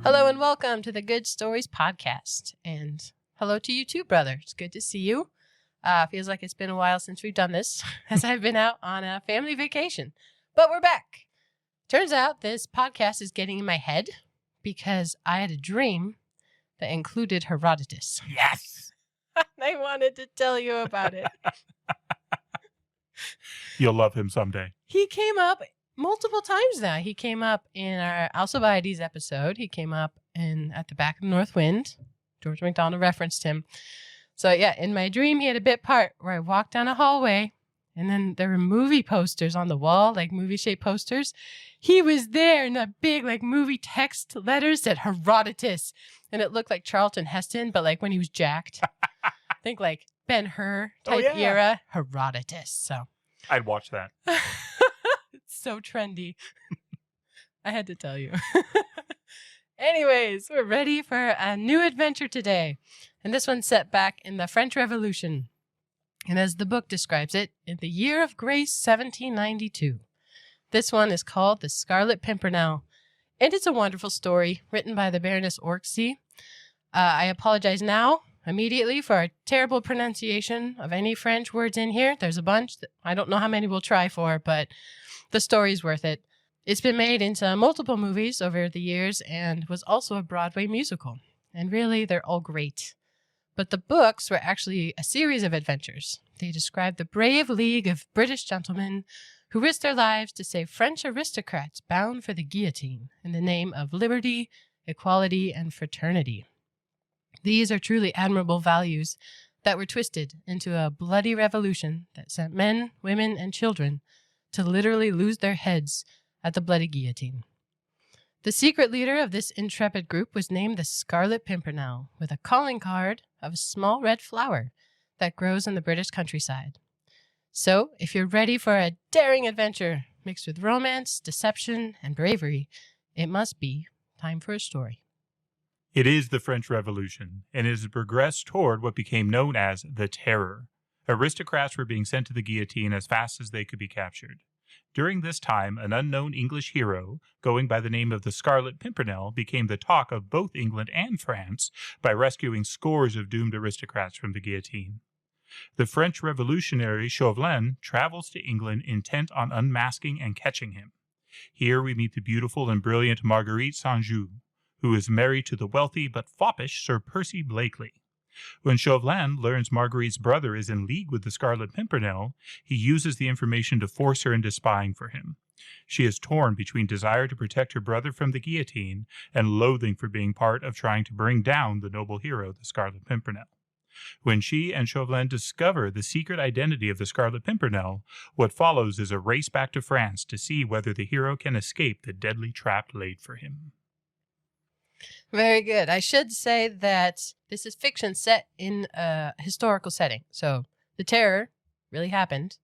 Hello and welcome to the Good Stories podcast. And hello to you too, brother. It's good to see you. Feels like it's been a while since we've done this, as I've been out on a family vacation. But we're back. Turns out this podcast is getting in my head because I had a dream that included Herodotus. Yes! I wanted to tell you about it. You'll love him someday. He came up multiple times now. He came up in our Alcibiades episode. He came up at the back of the North Wind. George MacDonald referenced him. So yeah, in my dream, he had a bit part where I walked down a hallway and then there were movie posters on the wall, like movie-shaped posters. He was there in the big, like, movie text letters said Herodotus. And it looked like Charlton Heston, but like when he was jacked. Think like Ben-Hur type era, Herodotus. So I'd watch that. It's so trendy. I had to tell you. Anyways, we're ready for a new adventure today. And this one's set back in the French Revolution. And as the book describes it, in the year of grace 1792. This one is called The Scarlet Pimpernel. And it's a wonderful story written by the Baroness Orczy. I apologize now immediately for a terrible pronunciation of any French words in here. There's a bunch. I don't know how many we'll try for, but the story's worth it. It's been made into multiple movies over the years and was also a Broadway musical. And really, they're all great. But the books were actually a series of adventures. They describe the brave league of British gentlemen who risked their lives to save French aristocrats bound for the guillotine in the name of liberty, equality, and fraternity. These are truly admirable values that were twisted into a bloody revolution that sent men, women, and children to literally lose their heads at the bloody guillotine. The secret leader of this intrepid group was named the Scarlet Pimpernel, with a calling card of a small red flower that grows in the British countryside. So, if you're ready for a daring adventure mixed with romance, deception, and bravery, it must be time for a story. It is the French Revolution, and it has progressed toward what became known as the Terror. Aristocrats were being sent to the guillotine as fast as they could be captured. During this time, an unknown English hero, going by the name of the Scarlet Pimpernel, became the talk of both England and France by rescuing scores of doomed aristocrats from the guillotine. The French revolutionary Chauvelin travels to England intent on unmasking and catching him. Here we meet the beautiful and brilliant Marguerite St-Just, who is married to the wealthy but foppish Sir Percy Blakeley. When Chauvelin learns Marguerite's brother is in league with the Scarlet Pimpernel, he uses the information to force her into spying for him. She is torn between desire to protect her brother from the guillotine and loathing for being part of trying to bring down the noble hero, the Scarlet Pimpernel. When she and Chauvelin discover the secret identity of the Scarlet Pimpernel, what follows is a race back to France to see whether the hero can escape the deadly trap laid for him. Very good. I should say that this is fiction set in a historical setting. So the terror really happened.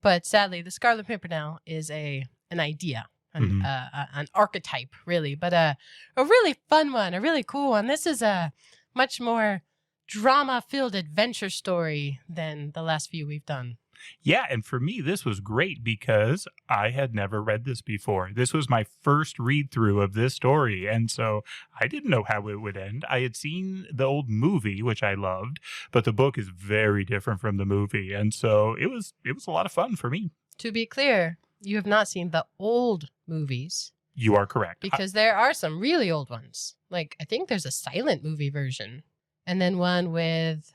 But sadly, the Scarlet Pimpernel is an idea, an archetype, really. But a really fun one, a really cool one. This is a much more drama-filled adventure story than the last few we've done. Yeah, and for me, this was great because I had never read this before. This was my first read-through of this story, and so I didn't know how it would end. I had seen the old movie, which I loved, but the book is very different from the movie, and so it was a lot of fun for me. To be clear, you have not seen the old movies. You are correct. Because there are some really old ones. Like, I think there's a silent movie version, and then one with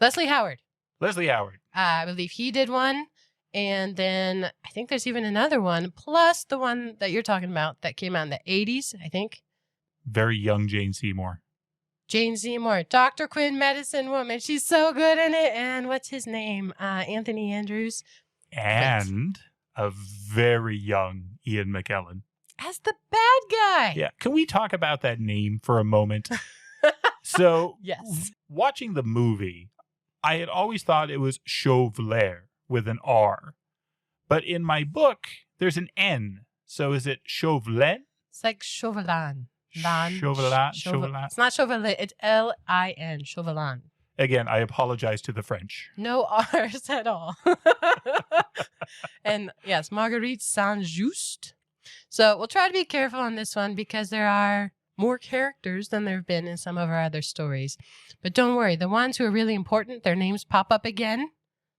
Leslie Howard. Leslie Howard. I believe he did one. And then I think there's even another one, plus the one that you're talking about that came out in the 80s, I think. Very young Jane Seymour. Jane Seymour, Dr. Quinn, Medicine Woman. She's so good in it. And what's his name? Anthony Andrews. And a very young Ian McKellen. As the bad guy. Yeah. Can we talk about that name for a moment? So, yes. Watching the movie, I had always thought it was Chauvelin with an R. But in my book, there's an N. So is it Chauvelin? It's like Chauvelin. Chauvelin. It's not Chauvelin. It's L-I-N. Chauvelin. Again, I apologize to the French. No R's at all. And yes, Marguerite Saint-Just. So we'll try to be careful on this one because there are more characters than there have been in some of our other stories. But don't worry, the ones who are really important, their names pop up again.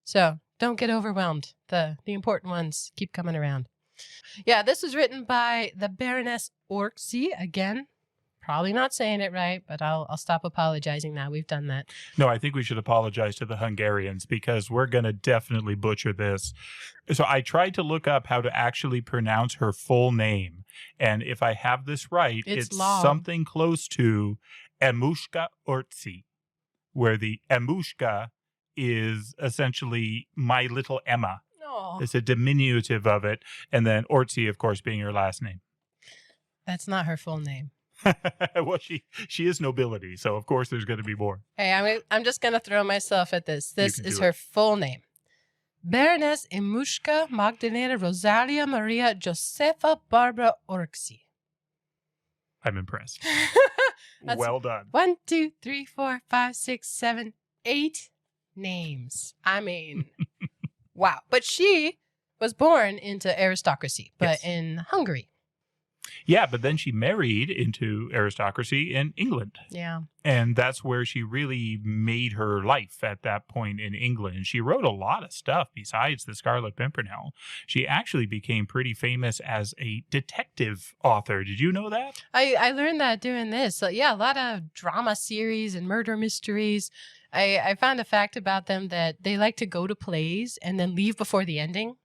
So don't get overwhelmed. The important ones keep coming around. Yeah, this was written by the Baroness Orczy. Again, probably not saying it right, but I'll stop apologizing now. We've done that. No, I think we should apologize to the Hungarians because we're going to definitely butcher this. So I tried to look up how to actually pronounce her full name. And if I have this right, it's something close to Emushka Orczy, where the Emushka is essentially my little Emma. Oh. It's a diminutive of it. And then Orczy, of course, being her last name. That's not her full name. Well, she is nobility, so of course there's going to be more. Hey, I'm just going to throw myself at this. This is her full name. Baroness Emushka Magdalena Rosalia Maria Josefa Barbara Orczy. I'm impressed. Well done. 1, 2, 3, 4, 5, 6, 7, 8 names. I mean, wow. But she was born into aristocracy, but in Hungary. Yeah, but then she married into aristocracy in England. Yeah. And that's where she really made her life at that point in England. She wrote a lot of stuff besides the Scarlet Pimpernel. She actually became pretty famous as a detective author. Did you know that? I learned that doing this. So, yeah, a lot of drama series and murder mysteries. I found a fact about them that they like to go to plays and then leave before the ending.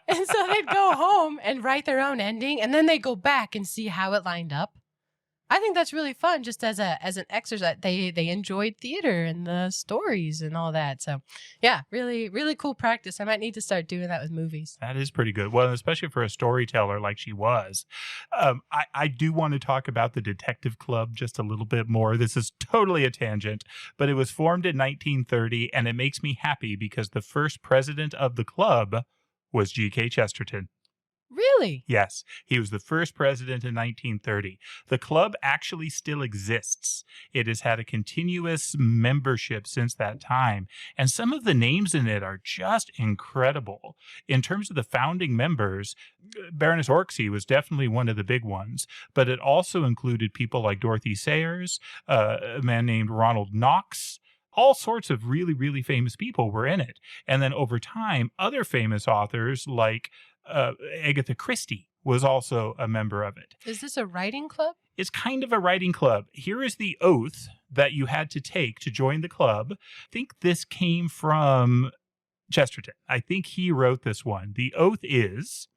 And so they'd go home and write their own ending, and then they go back and see how it lined up. I think that's really fun, just as an exercise. They enjoyed theater and the stories and all that. So, yeah, really, really cool practice. I might need to start doing that with movies. That is pretty good. Well, especially for a storyteller like she was. I do want to talk about the Detective Club just a little bit more. This is totally a tangent, but it was formed in 1930, and it makes me happy because the first president of the club was G.K. Chesterton. Really? Yes, he was the first president in 1930. The club actually still exists. It has had a continuous membership since that time, and some of the names in it are just incredible. In terms of the founding members, Baroness Orczy was definitely one of the big ones, but it also included people like Dorothy Sayers, a man named Ronald Knox. All sorts of really, really famous people were in it. And then over time, other famous authors like Agatha Christie was also a member of it. Is this a writing club? It's kind of a writing club. Here is the oath that you had to take to join the club. I think this came from Chesterton. I think he wrote this one. The oath is...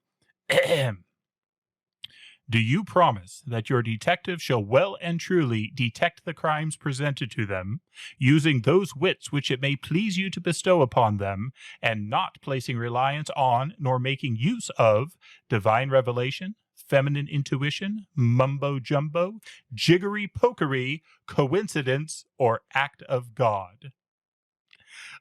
Do you promise that your detective shall well and truly detect the crimes presented to them, using those wits which it may please you to bestow upon them, and not placing reliance on, nor making use of, divine revelation, feminine intuition, mumbo-jumbo, jiggery-pokery, coincidence, or act of God?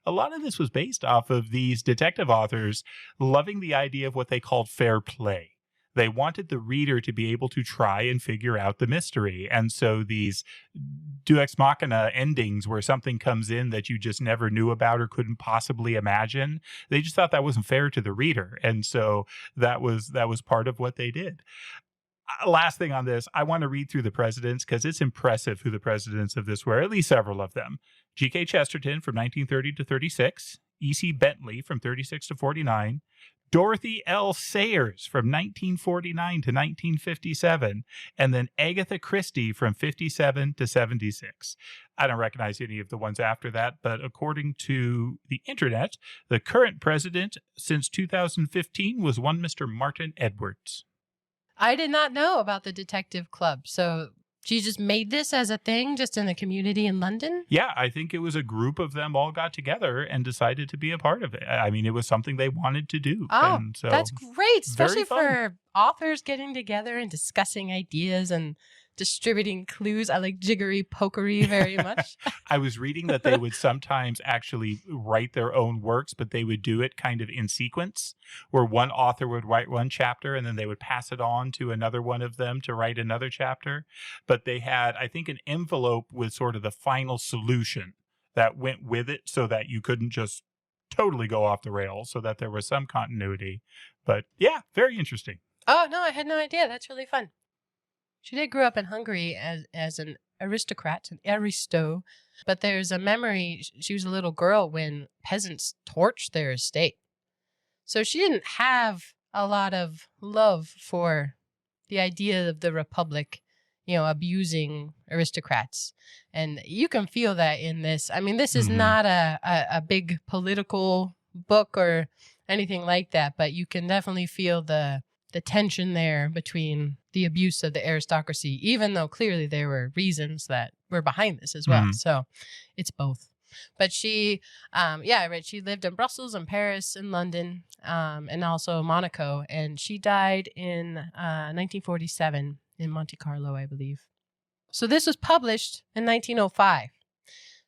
A lot of this was based off of these detective authors loving the idea of what they called fair play. They wanted the reader to be able to try and figure out the mystery. And so these deus ex machina endings where something comes in that you just never knew about or couldn't possibly imagine, they just thought that wasn't fair to the reader. And so that was part of what they did. Last thing on this, I want to read through the presidents because it's impressive who the presidents of this were, at least several of them. G.K. Chesterton from 1930 to 36, E.C. Bentley from 36 to 49, Dorothy L. Sayers from 1949 to 1957, and then Agatha Christie from 57 to 76. I don't recognize any of the ones after that, but according to the internet, the current president since 2015 was one Mr. Martin Edwards. I did not know about the Detective Club, so she just made this as a thing just in the community in London? Yeah, I think it was a group of them all got together and decided to be a part of it. I mean, it was something they wanted to do. Oh, and so, that's great, especially very fun. for authors getting together and discussing ideas and distributing clues. I like jiggery pokery very much. I was reading that they would sometimes actually write their own works, but they would do it kind of in sequence, where one author would write one chapter and then they would pass it on to another one of them to write another chapter. But they had, I think, an envelope with sort of the final solution that went with it so that you couldn't just totally go off the rails, so that there was some continuity. But yeah, very interesting. Oh, no, I had no idea. That's really fun. She did grow up in Hungary as an aristocrat, an aristo. But there's a memory. She was a little girl when peasants torched their estate. So she didn't have a lot of love for the idea of the Republic, abusing aristocrats. And you can feel that in this. I mean, this is not a big political book or anything like that, but you can definitely feel the tension there between the abuse of the aristocracy, even though clearly there were reasons that were behind this as well. So it's both. But she, I read she lived in Brussels and Paris and London, and also Monaco. And she died in 1947 in Monte Carlo, I believe. So this was published in 1905.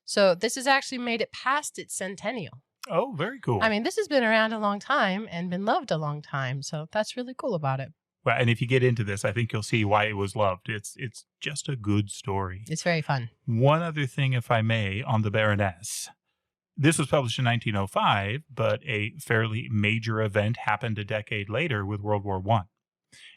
So this has actually made it past its centennial. Oh, very cool. I mean, this has been around a long time and been loved a long time. So that's really cool about it. Well, and if you get into this, I think you'll see why it was loved. It's just a good story. It's very fun. One other thing, if I may, on the Baroness. This was published in 1905, but a fairly major event happened a decade later with World War I.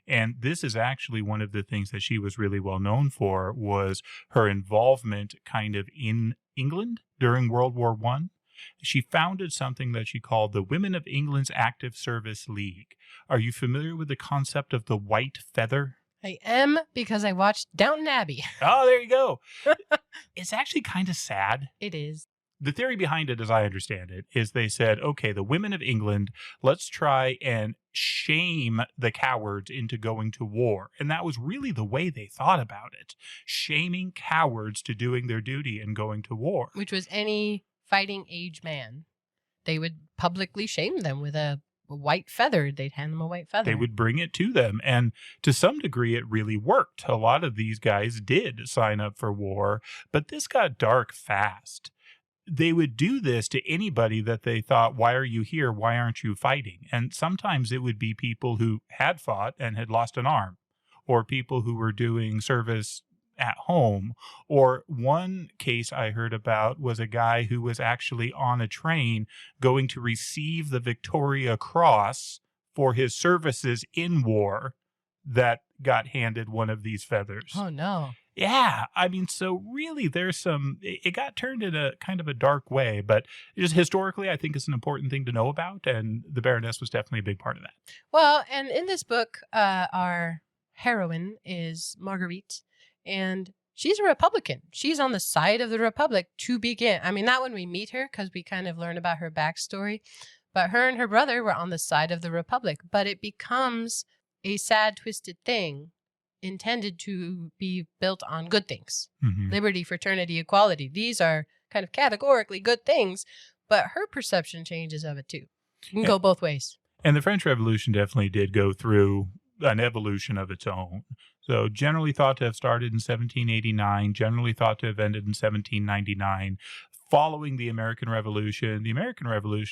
And this is actually one of the things that she was really well known for, was her involvement kind of in England during World War I. She founded something that she called the Women of England's Active Service League. Are you familiar with the concept of the white feather? I am, because I watched Downton Abbey. Oh, there you go. It's actually kind of sad. It is. The theory behind it, as I understand it, is they said, okay, the women of England, let's try and shame the cowards into going to war. And that was really the way they thought about it. Shaming cowards to doing their duty and going to war. Which was any fighting age man. They would publicly shame them with a white feather. They'd hand them a white feather. They would bring it to them. And to some degree, it really worked. A lot of these guys did sign up for war, but this got dark fast. They would do this to anybody that they thought, why are you here? Why aren't you fighting? And sometimes it would be people who had fought and had lost an arm, or people who were doing service at home. Or one case I heard about was a guy who was actually on a train going to receive the Victoria Cross for his services in war that got handed one of these feathers. Oh, no. Yeah, I mean, so really it got turned in a kind of a dark way, but just historically, I think it's an important thing to know about, and the Baroness was definitely a big part of that. Well, and in this book, our heroine is Marguerite, and she's a Republican. She's on the side of the Republic to begin. I mean, not when we meet her, because we kind of learn about her backstory, but her and her brother were on the side of the Republic, but it becomes a sad, twisted thing intended to be built on good things. Liberty, fraternity, equality. These are kind of categorically good things, but her perception changes of it too. It can go both ways. And the French Revolution definitely did go through an evolution of its own. So generally thought to have started in 1789, generally thought to have ended in 1799. Following the American Revolution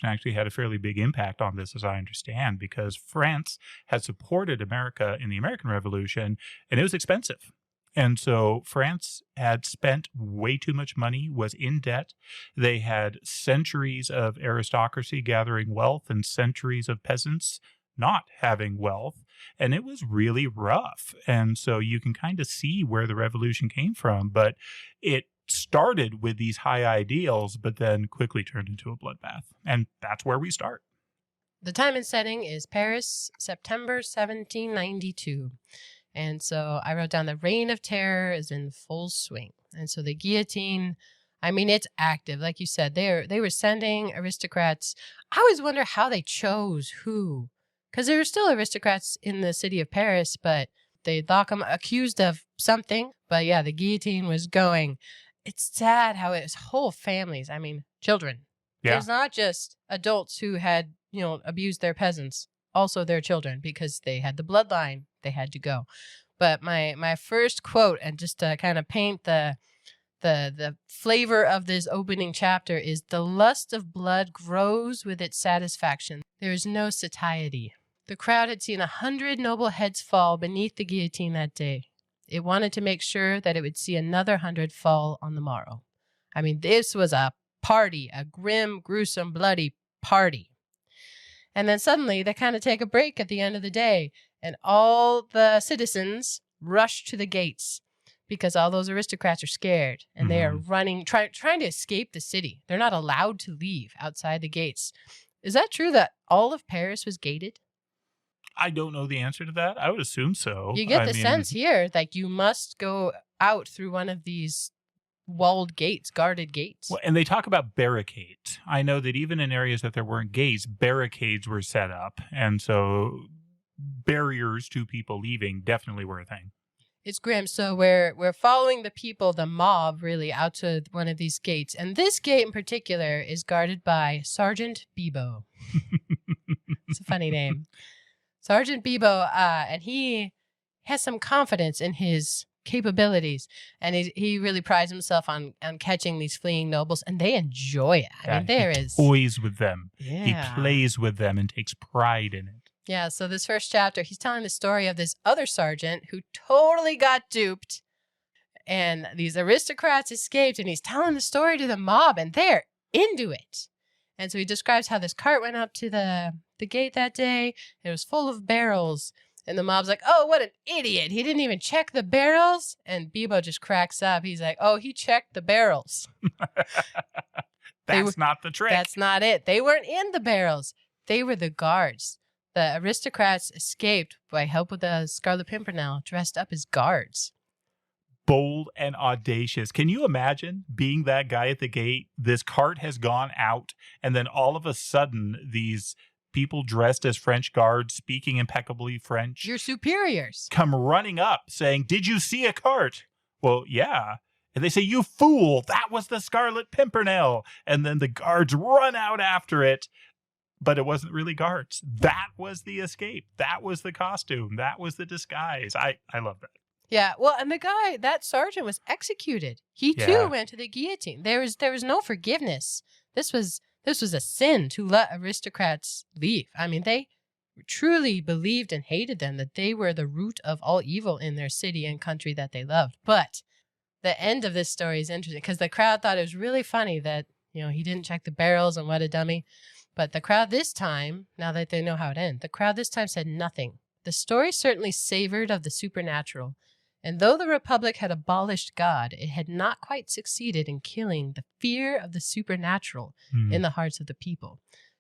actually had a fairly big impact on this, as I understand, because France had supported America in the American Revolution, and it was expensive. And so France had spent way too much money, was in debt. They had centuries of aristocracy gathering wealth and centuries of peasants not having wealth. And it was really rough. And so you can kind of see where the revolution came from, but it started with these high ideals, but then quickly turned into a bloodbath. And that's where we start. The time and setting is Paris, September 1792. And so I wrote down the Reign of Terror is in full swing. And so the guillotine, I mean, it's active. Like you said, they were sending aristocrats. I always wonder how they chose who. Because there were still aristocrats in the city of Paris, but they'd lock them accused of something. But yeah, the guillotine was going. It's sad how it's whole families. I mean, children. Yeah. There's not just adults who had, abused their peasants, also their children, because they had the bloodline. They had to go. But my first quote, and just to kind of paint the flavor of this opening chapter, is the lust of blood grows with its satisfaction. There is no satiety. The crowd had seen 100 noble heads fall beneath the guillotine that day. It wanted to make sure that it would see another 100 fall on the morrow. I mean, this was a party, a grim, gruesome, bloody party. And then suddenly they kind of take a break at the end of the day, and all the citizens rush to the gates because all those aristocrats are scared and they are running, trying to escape the city. They're not allowed to leave outside the gates. Is that true that all of Paris was gated? I don't know the answer to that. I would assume so. You get the sense here, like you must go out through one of these walled gates, guarded gates. Well, and they talk about barricades. I know that even in areas that there weren't gates, barricades were set up. And so barriers to people leaving definitely were a thing. It's grim. So we're following the people, the mob, really, out to one of these gates. And this gate in particular is guarded by Sergeant Bebo. It's a funny name. Sergeant Bebo, and he has some confidence in his capabilities, and he really prides himself on catching these fleeing nobles, and they enjoy it. I mean, there is toys with them. Yeah. He plays with them and takes pride in it. Yeah, so this first chapter, he's telling the story of this other sergeant who totally got duped, and these aristocrats escaped, and he's telling the story to the mob, and they're into it. And so he describes how this cart went up to the gate that day, and it was full of barrels. And the mob's like, oh, what an idiot. He didn't even check the barrels. And Bebo just cracks up. He's like, oh, he checked the barrels. That's not the trick. That's not it. They weren't in the barrels. They were the guards. The aristocrats escaped by help of the Scarlet Pimpernel, dressed up as guards. Bold and audacious. Can you imagine being that guy at the gate? This cart has gone out, and then all of a sudden, these people dressed as French guards, speaking impeccably French, Your superiors, come running up saying, did you see a cart? Well, yeah. And they say, you fool, that was the Scarlet Pimpernel. And then the guards run out after it. But it wasn't really guards. That was the escape. That was the costume. That was the disguise. I love that. Yeah, well, and the guy, that sergeant, was executed. He too went to the guillotine. There was no forgiveness. This was a sin to let aristocrats leave. I mean, they truly believed and hated them, that they were the root of all evil in their city and country that they loved. But the end of this story is interesting because the crowd thought it was really funny that, he didn't check the barrels and what a dummy. But the crowd this time, now that they know how it ends, the crowd this time said nothing. The story certainly savored of the supernatural. And though the Republic had abolished God, it had not quite succeeded in killing the fear of the supernatural in the hearts of the people.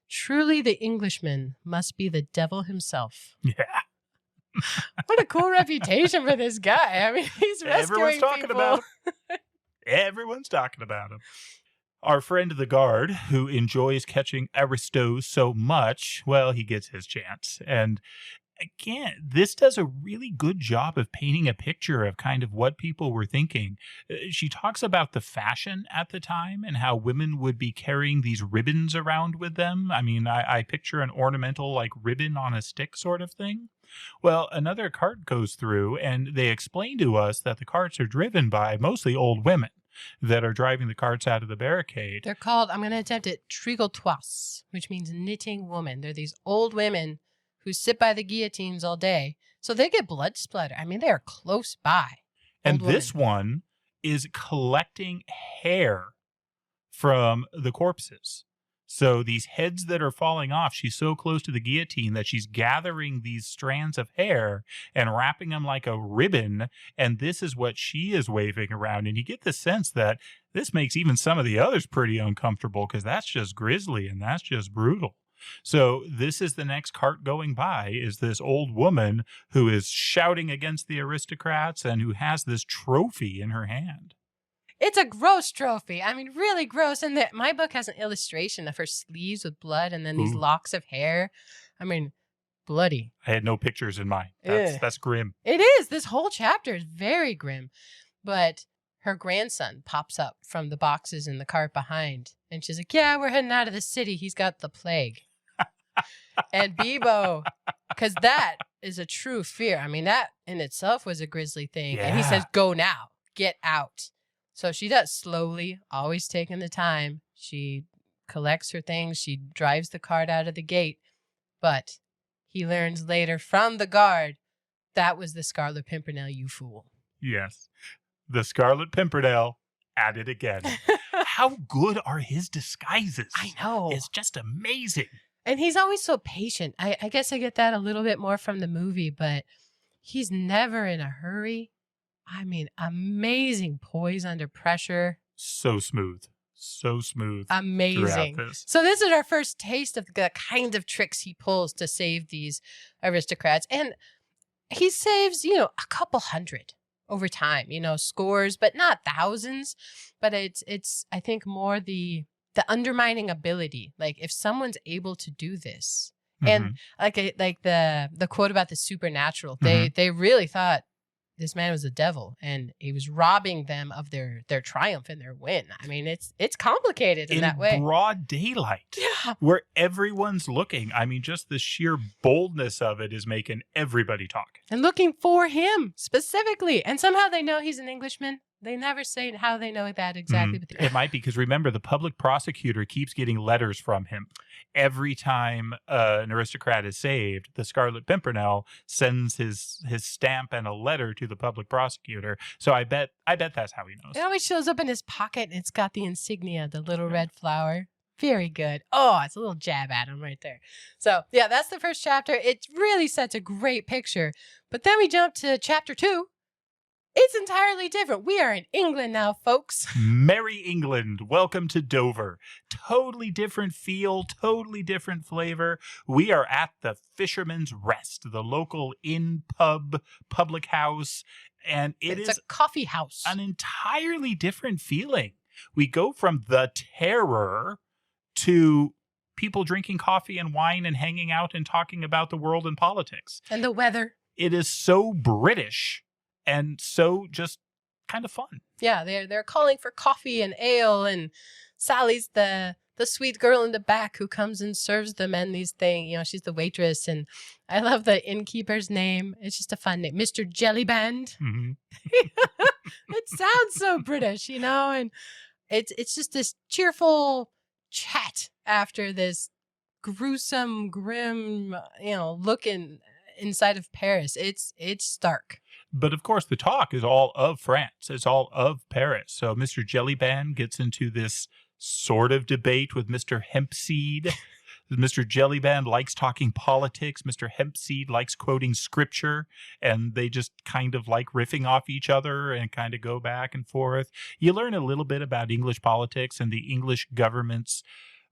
Truly, the Englishman must be the devil himself. Yeah. What a cool reputation for this guy. I mean, he's rescuing people. Everyone's talking about him. Our friend the guard, who enjoys catching aristos so much, well, he gets his chance. And again, this does a really good job of painting a picture of kind of what people were thinking. She talks about the fashion at the time and how women would be carrying these ribbons around with them. I mean, I picture an ornamental like ribbon on a stick sort of thing. Well, another cart goes through and they explain to us that the carts are driven by mostly old women that are driving the carts out of the barricade. They're called, I'm going to attempt it, trigotoises, which means knitting woman. They're these old women who sit by the guillotines all day. So they get blood splatter. I mean, they are close by. And this one is collecting hair from the corpses. So these heads that are falling off, she's so close to the guillotine that she's gathering these strands of hair and wrapping them like a ribbon. And this is what she is waving around. And you get the sense that this makes even some of the others pretty uncomfortable because that's just grisly and that's just brutal. So this is the next cart going by, is this old woman who is shouting against the aristocrats and who has this trophy in her hand. It's a gross trophy. I mean, really gross. And my book has an illustration of her sleeves with blood and then these locks of hair. I mean, bloody. I had no pictures in mind. That's grim. It is. This whole chapter is very grim. But her grandson pops up from the boxes in the cart behind. And she's like, yeah, we're heading out of the city. He's got the plague. And Bebo, because that is a true fear. I mean, that in itself was a grisly thing. Yeah. And he says, go now. Get out. So she does slowly, always taking the time. She collects her things. She drives the cart out of the gate. But he learns later from the guard, that was the Scarlet Pimpernel, you fool. Yes. The Scarlet Pimpernel at it again. How good are his disguises? I know. It's just amazing. And he's always so patient. I guess I get that a little bit more from the movie, but he's never in a hurry. I mean, amazing poise under pressure. So smooth. So smooth. Amazing. This. So this is our first taste of the kind of tricks he pulls to save these aristocrats. And he saves, a couple hundred over time, scores, but not thousands. But it's I think more the undermining ability. Like if someone's able to do this, and like the quote about the supernatural, they really thought this man was a devil and he was robbing them of their triumph and their win. I mean, it's complicated in that way. In broad daylight, where everyone's looking. I mean, just the sheer boldness of it is making everybody talk. And looking for him specifically. And somehow they know he's an Englishman. They never say how they know that exactly. But it might be because, remember, the public prosecutor keeps getting letters from him. Every time an aristocrat is saved, the Scarlet Pimpernel sends his stamp and a letter to the public prosecutor. So I bet that's how he knows. It always shows up in his pocket, and it's got the insignia, the little red flower. Very good. Oh, it's a little jab at him right there. So, yeah, that's the first chapter. It really sets a great picture. But then we jump to chapter 2. It's entirely different. We are in England now, folks. Merry England. Welcome to Dover. Totally different feel, totally different flavor. We are at the Fisherman's Rest, the local inn pub, public house, and it's a coffee house. An entirely different feeling. We go from the terror to people drinking coffee and wine and hanging out and talking about the world and politics. And the weather. It is so British. And so just kind of fun. Yeah, they're calling for coffee and ale, and Sally's the sweet girl in the back who comes and serves the men these things. She's the waitress, and I love the innkeeper's name. It's just a fun name, Mr. Jellyband. It sounds so British, and it's just this cheerful chat after this gruesome, grim, look inside of Paris. It's stark. But of course, the talk is all of France. It's all of Paris. So Mr. Jellyband gets into this sort of debate with Mr. Hempseed. Mr. Jellyband likes talking politics. Mr. Hempseed likes quoting scripture. And they just kind of like riffing off each other and kind of go back and forth. You learn a little bit about English politics and the English government's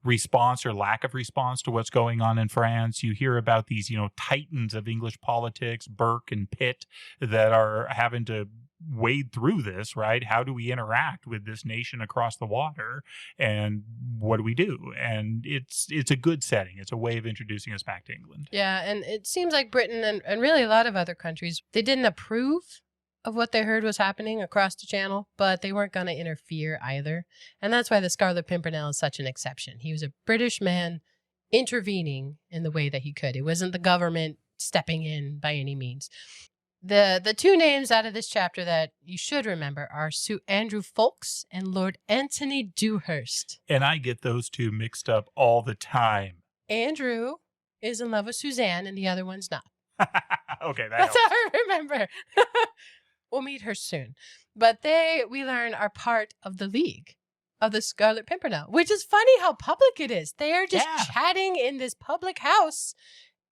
response or lack of response to what's going on in France. You hear about these, titans of English politics, Burke and Pitt, that are having to wade through this, right? How do we interact with this nation across the water? And what do we do? And it's a good setting. It's a way of introducing us back to England. Yeah, and it seems like Britain and really a lot of other countries, they didn't approve of what they heard was happening across the channel, but they weren't going to interfere either. And that's why the Scarlet Pimpernel is such an exception. He was a British man intervening in the way that he could. It wasn't the government stepping in by any means. The two names out of this chapter that you should remember are Sir Andrew Ffoulkes and Lord Anthony Dewhurst. And I get those two mixed up all the time. Andrew is in love with Suzanne and the other one's not. Okay, that's how I remember. We'll meet her soon. But we learn, are part of the League of the Scarlet Pimpernel, which is funny how public it is. They are just chatting in this public house.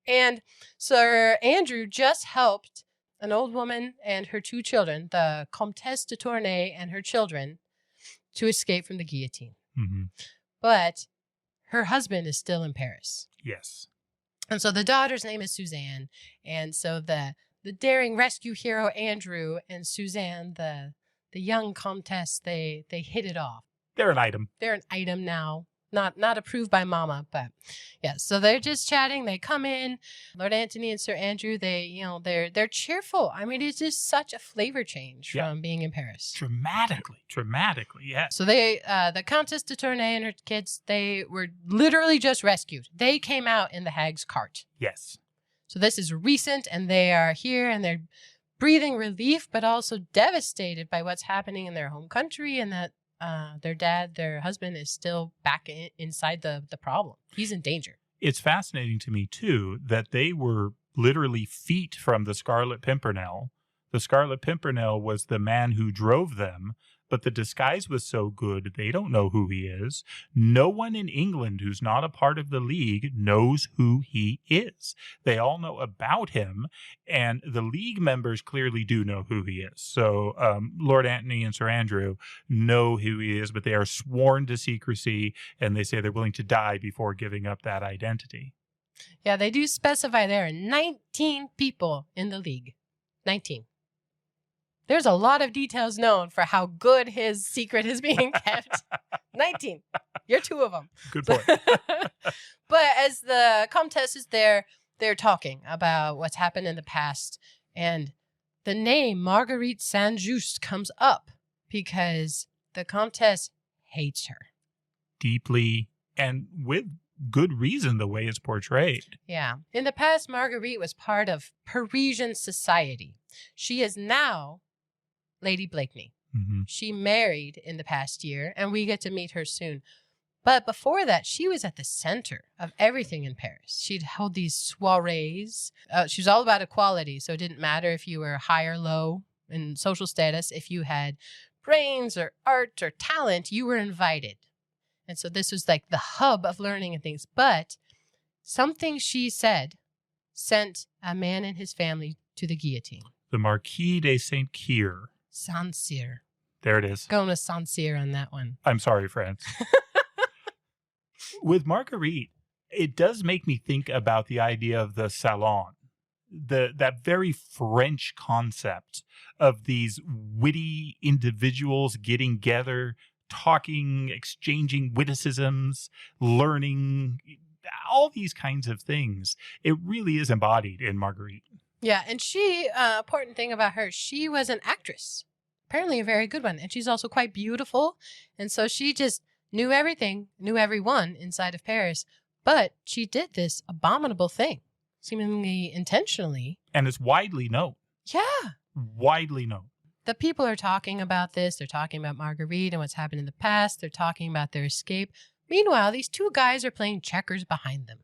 And Sir Andrew just helped an old woman and her two children, the Comtesse de Tournay and her children, to escape from the guillotine. But her husband is still in Paris. Yes. And so the daughter's name is Suzanne. And so the daring rescue hero Andrew and Suzanne, the young Comtesse, they hit it off. They're an item. They're an item now. Not approved by Mama, but yeah. So they're just chatting. They come in. Lord Anthony and Sir Andrew, they're cheerful. I mean, it's just such a flavor change from being in Paris. Dramatically, yes. So the Countess de Tournay and her kids, they were literally just rescued. They came out in the hag's cart. Yes. So this is recent, and they are here, and they're breathing relief, but also devastated by what's happening in their home country, and that their husband, is still back inside the problem. He's in danger. It's fascinating to me, too, that they were literally feet from the Scarlet Pimpernel. The Scarlet Pimpernel was the man who drove them, but the disguise was so good they don't know who he is. No one in England who's not a part of the League knows who he is. They all know about him, and the League members clearly do know who he is. So Lord Antony and Sir Andrew know who he is, but they are sworn to secrecy, and they say they're willing to die before giving up that identity. Yeah, they do specify there are 19 people in the League. 19. There's a lot of details known for how good his secret is being kept. 19. You're 2 of them. Good point. But as the Comtesse is there, they're talking about what's happened in the past. And the name Marguerite Saint-Just comes up because the Comtesse hates her. Deeply, and with good reason, the way it's portrayed. Yeah. In the past, Marguerite was part of Parisian society. She is now Lady Blakeney. Mm-hmm. She married in the past year, and we get to meet her soon. But before that, she was at the center of everything in Paris. She'd held these soirees. She was all about equality, so it didn't matter if you were high or low in social status. If you had brains or art or talent, you were invited. And so this was like the hub of learning and things. But something she said sent a man and his family to the guillotine. The Marquis de Saint-Cyr. Saint-Cyr. There it is. Going with Saint-Cyr on that one. I'm sorry, friends. With Marguerite, it does make me think about the idea of the salon. That very French concept of these witty individuals getting together, talking, exchanging witticisms, learning, all these kinds of things. It really is embodied in Marguerite. Yeah, and she, important thing about her, she was an actress. Apparently a very good one. And she's also quite beautiful. And so she just knew everything, knew everyone inside of Paris. But she did this abominable thing, seemingly intentionally. And it's widely known. Yeah. Widely known. The people are talking about this. They're talking about Marguerite and what's happened in the past. They're talking about their escape. Meanwhile, these 2 guys are playing checkers behind them.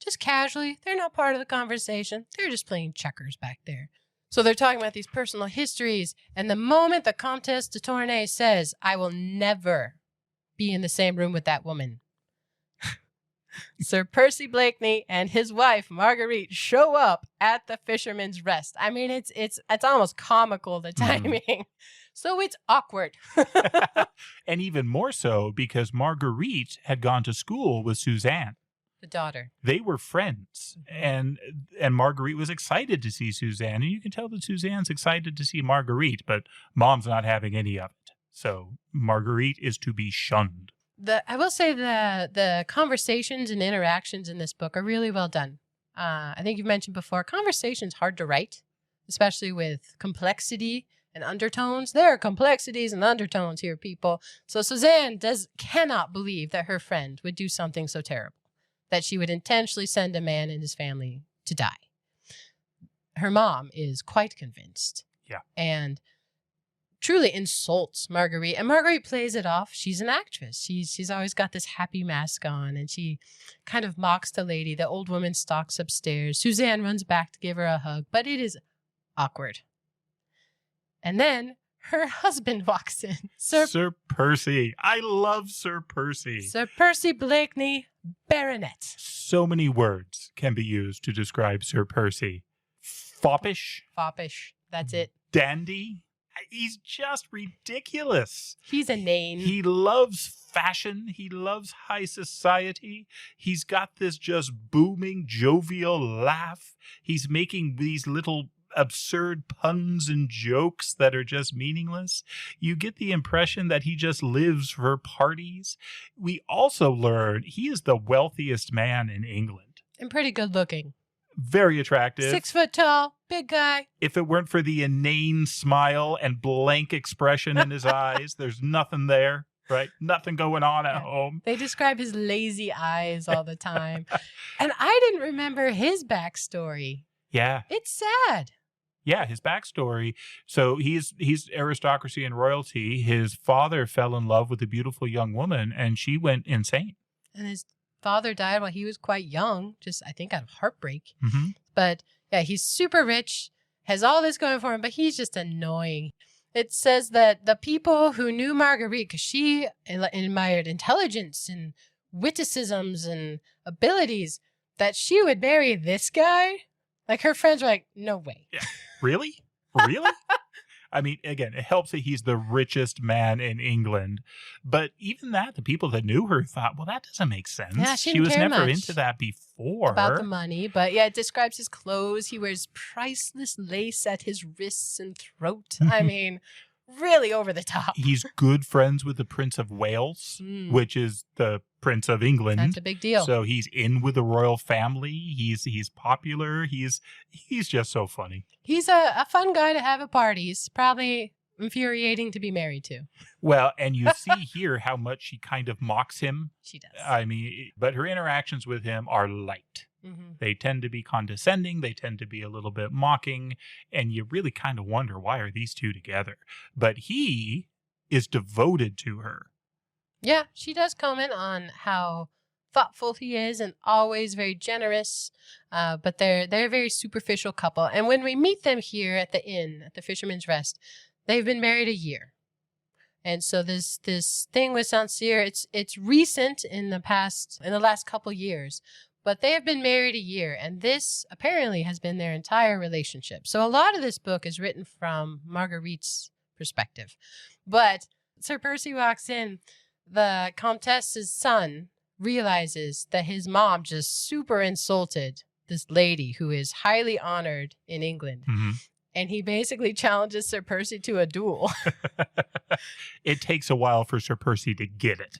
Just casually. They're not part of the conversation. They're just playing checkers back there. So they're talking about these personal histories. And the moment the Comtesse de Tournai says, I will never be in the same room with that woman, Sir Percy Blakeney and his wife, Marguerite, show up at the Fisherman's Rest. I mean, it's almost comical, the timing. So it's awkward. And even more so because Marguerite had gone to school with Suzanne. The daughter. They were friends, and Marguerite was excited to see Suzanne, and you can tell that Suzanne's excited to see Marguerite, but Mom's not having any of it. So Marguerite is to be shunned. I will say the conversations and interactions in this book are really well done. I think you've mentioned before, conversation's hard to write, especially with complexity and undertones. There are complexities and undertones here, people. So Suzanne cannot believe that her friend would do something so terrible, that she would intentionally send a man and his family to die. Her mom is quite convinced. Yeah. And truly insults Marguerite. And Marguerite plays it off. She's an actress. She's always got this happy mask on, and she kind of mocks the lady. The old woman stalks upstairs. Suzanne runs back to give her a hug, but it is awkward. And then her husband walks in. Sir Percy. I love Sir Percy. Sir Percy Blakeney, Baronet. So many words can be used to describe Sir Percy. Foppish. Foppish. That's it. Dandy. He's just ridiculous. He's inane. He loves fashion. He loves high society. He's got this just booming, jovial laugh. He's making these little absurd puns and jokes that are just meaningless. You get the impression that he just lives for parties. We also learn he is the wealthiest man in England. And pretty good looking. Very attractive. 6 foot tall, big guy. If it weren't for the inane smile and blank expression in his eyes, there's nothing there, right? Nothing going on at home. They describe his lazy eyes all the time. And I didn't remember his backstory. Yeah. It's sad. Yeah, his backstory. So he's aristocracy and royalty. His father fell in love with a beautiful young woman, and she went insane. And his father died while he was quite young, just I think out of heartbreak. Mm-hmm. But yeah, he's super rich, has all this going for him, but he's just annoying. It says that the people who knew Marguerite, because she admired intelligence and witticisms and abilities, that she would marry this guy. Like, her friends were like, no way. Yeah. Really? Really? I mean, again, it helps that he's the richest man in England. But even that, the people that knew her thought, well, that doesn't make sense. Yeah, she was didn't care never much into that before. about the money. But yeah, it describes his clothes. He wears priceless lace at his wrists and throat. I mean, really over the top. He's good friends with the Prince of Wales, which is the Prince of England. That's a big deal. So he's in with the royal family. He's popular. He's just so funny. He's a fun guy to have at parties. Probably infuriating to be married to. Well, and you see here how much she kind of mocks him. She does. I mean, but her interactions with him are light. Mm-hmm. They tend to be condescending. They tend to be a little bit mocking. And you really kind of wonder, why are these two together? But he is devoted to her. Yeah, she does comment on how thoughtful he is and always very generous. But they're a very superficial couple. And when we meet them here at the inn, at the Fisherman's Rest, they've been married a year. And so this thing with Saint-Cyr, it's recent in the last couple years. But they have been married a year, and this apparently has been their entire relationship. So a lot of this book is written from Marguerite's perspective. But Sir Percy walks in. The Comtesse's son realizes that his mom just super insulted this lady who is highly honored in England. Mm-hmm. And he basically challenges Sir Percy to a duel. It takes a while for Sir Percy to get it.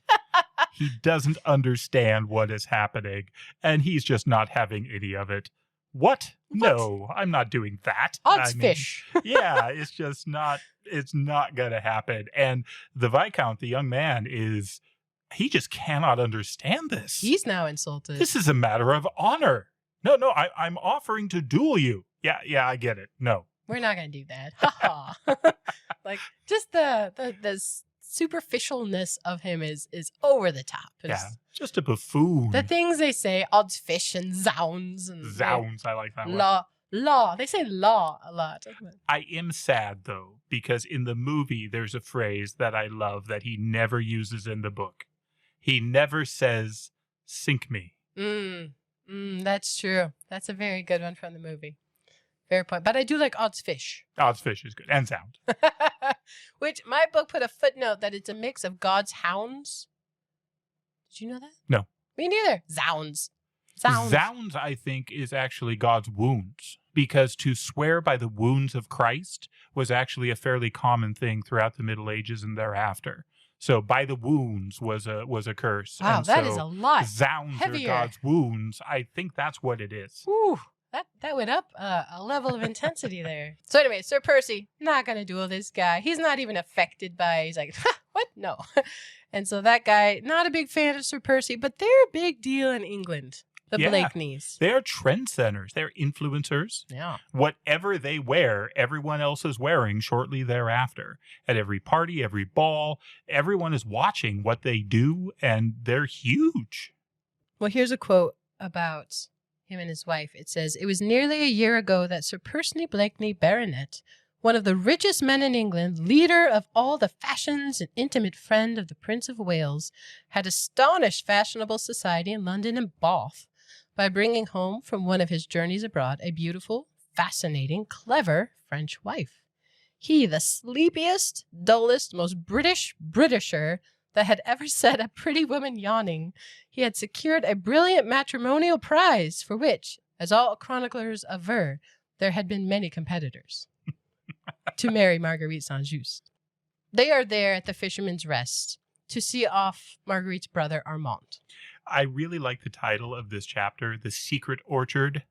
He doesn't understand what is happening, and he's just not having any of it. What? No, I'm not doing that. Odds fish. Yeah, it's just not, it's not going to happen. And the Viscount, the young man, he just cannot understand this. He's now insulted. This is a matter of honor. No, I'm offering to duel you. Yeah, I get it. No. We're not going to do that. Ha ha. Like, just the superficialness of him is over the top. Yeah, just a buffoon. The things they say, odds fish and zounds. And zounds, I like that one. Law. They say law a lot. I am sad, though, because in the movie, there's a phrase that I love that he never uses in the book. He never says, sink me. That's true. That's a very good one from the movie. Fair point. But I do like odds fish. Odds fish is good. And sound. Which my book put a footnote that it's a mix of God's hounds. Did you know that? No. Me neither. Zounds. Zounds, I think, is actually God's wounds. Because to swear by the wounds of Christ was actually a fairly common thing throughout the Middle Ages and thereafter. So by the wounds was a curse. Wow, and that is a lot. Zounds heavier. Are God's wounds. I think that's what it is. Whew. That went up a level of intensity there. So anyway, Sir Percy, not going to duel this guy. He's not even affected by, he's like, what? No. And so that guy, not a big fan of Sir Percy, but they're a big deal in England. The Blakeneys. They're trendsetters. They're influencers. Yeah. Whatever they wear, everyone else is wearing shortly thereafter. At every party, every ball, everyone is watching what they do, and they're huge. Well, here's a quote about him and his wife. It says, "It was nearly a year ago that Sir Percy Blakeney, Baronet, one of the richest men in England, leader of all the fashions and intimate friend of the Prince of Wales, had astonished fashionable society in London and Bath by bringing home from one of his journeys abroad a beautiful, fascinating, clever French wife. He, the sleepiest, dullest, most Britisher that had ever set a pretty woman yawning, he had secured a brilliant matrimonial prize for which, as all chroniclers aver, there had been many competitors, to marry Marguerite Saint-Just. They are there at the Fisherman's Rest to see off Marguerite's brother Armand." I really like the title of this chapter, The Secret Orchard.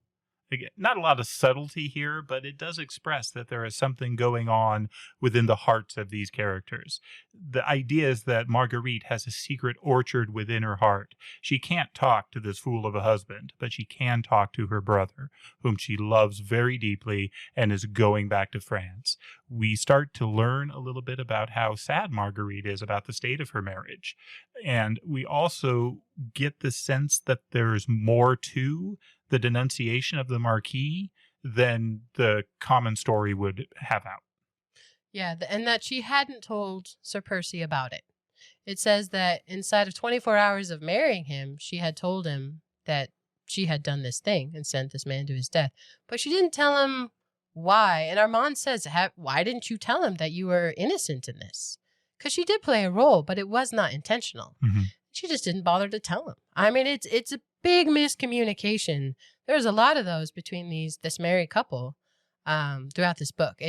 Again, not a lot of subtlety here, but it does express that there is something going on within the hearts of these characters. The idea is that Marguerite has a secret orchard within her heart. She can't talk to this fool of a husband, but she can talk to her brother, whom she loves very deeply and is going back to France. We start to learn a little bit about how sad Marguerite is about the state of her marriage. And we also get the sense that there's more to the denunciation of the Marquis than the common story would have out. Yeah, and that she hadn't told Sir Percy about it. It says that inside of 24 hours of marrying him, she had told him that she had done this thing and sent this man to his death. But she didn't tell him why. And Armand says, why didn't you tell him that you were innocent in this? Because she did play a role, but it was not intentional. Mm-hmm. She just didn't bother to tell him. I mean, it's a big miscommunication. There's a lot of those between this married couple throughout this book.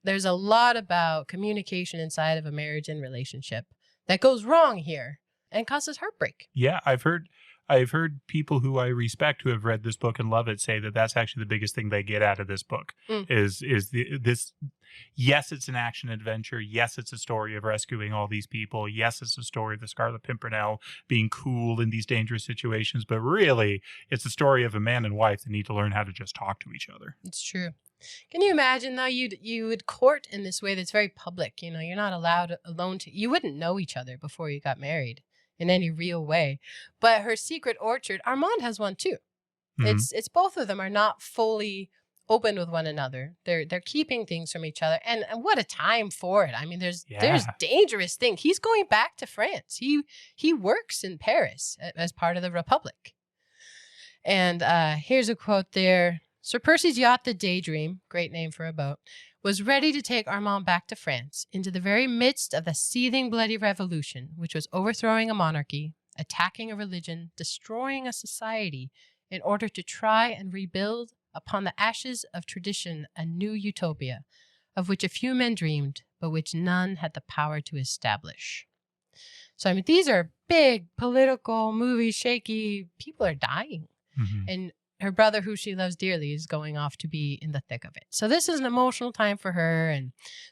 There's a lot about communication inside of a marriage and relationship that goes wrong here and causes heartbreak. Yeah, I've heard people who I respect who have read this book and love it say that that's actually the biggest thing they get out of this book is this. Yes, it's an action adventure. Yes, it's a story of rescuing all these people. Yes, it's a story of the Scarlet Pimpernel being cool in these dangerous situations. But really, it's a story of a man and wife that need to learn how to just talk to each other. It's true. Can you imagine, though, you would court in this way that's very public? You know, you're not allowed alone you wouldn't know each other before you got married in any real way. But her secret orchard, Armand has one too. Mm-hmm. It's both of them are not fully open with one another. They're keeping things from each other. And what a time for it. I mean, there's dangerous things. He's going back to France. He works in Paris as part of the Republic. And here's a quote there. Sir Percy's yacht, the Daydream, great name for a boat, was ready to take Armand back to France, into the very midst of the seething bloody revolution, which was overthrowing a monarchy, attacking a religion, destroying a society, in order to try and rebuild upon the ashes of tradition a new utopia, of which a few men dreamed, but which none had the power to establish. So, I mean, these are big political, movie, shaky, people are dying. Mm-hmm. And her brother, who she loves dearly, is going off to be in the thick of it. So this is an emotional time for her.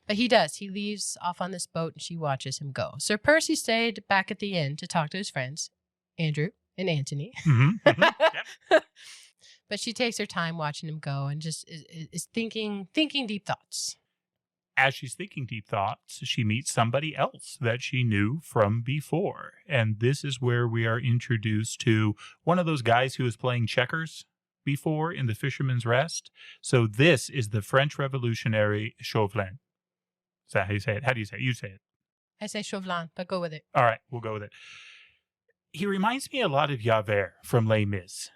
But he does. He leaves off on this boat and she watches him go. Sir Percy stayed back at the inn to talk to his friends, Andrew and Antony. Mm-hmm. Mm-hmm. Yep. But she takes her time watching him go and just is thinking deep thoughts. As she's thinking deep thoughts, she meets somebody else that she knew from before. And this is where we are introduced to one of those guys who was playing checkers before in The Fisherman's Rest. So this is the French revolutionary Chauvelin. Is that how you say it? How do you say it? You say it. I say Chauvelin, but go with it. All right, we'll go with it. He reminds me a lot of Javert from Les Mis.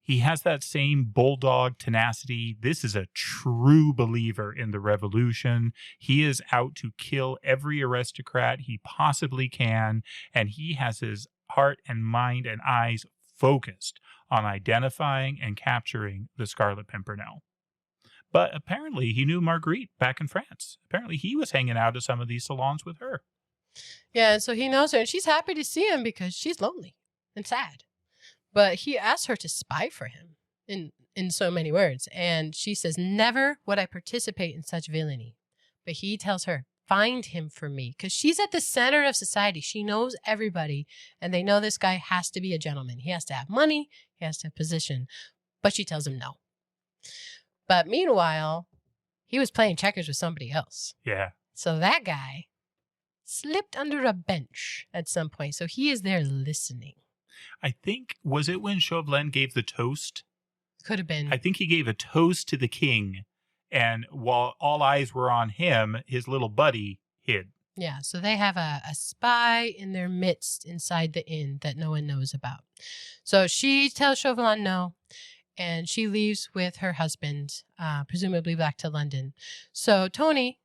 He has that same bulldog tenacity. This is a true believer in the revolution. He is out to kill every aristocrat he possibly can, and he has his heart and mind and eyes focused on identifying and capturing the Scarlet Pimpernel. But apparently he knew Marguerite back in France. Apparently he was hanging out at some of these salons with her. Yeah, so he knows her, and she's happy to see him because she's lonely and sad. But he asks her to spy for him in so many words. And she says, never would I participate in such villainy. But he tells her, find him for me. Because she's at the center of society. She knows everybody. And they know this guy has to be a gentleman. He has to have money. He has to have position. But she tells him no. But meanwhile, he was playing checkers with somebody else. Yeah. So that guy slipped under a bench at some point. So he is there listening. I think, was it when Chauvelin gave the toast? Could have been. I think he gave a toast to the king. And while all eyes were on him, his little buddy hid. Yeah, so they have a spy in their midst inside the inn that no one knows about. So she tells Chauvelin no, and she leaves with her husband, presumably back to London. So Anthony,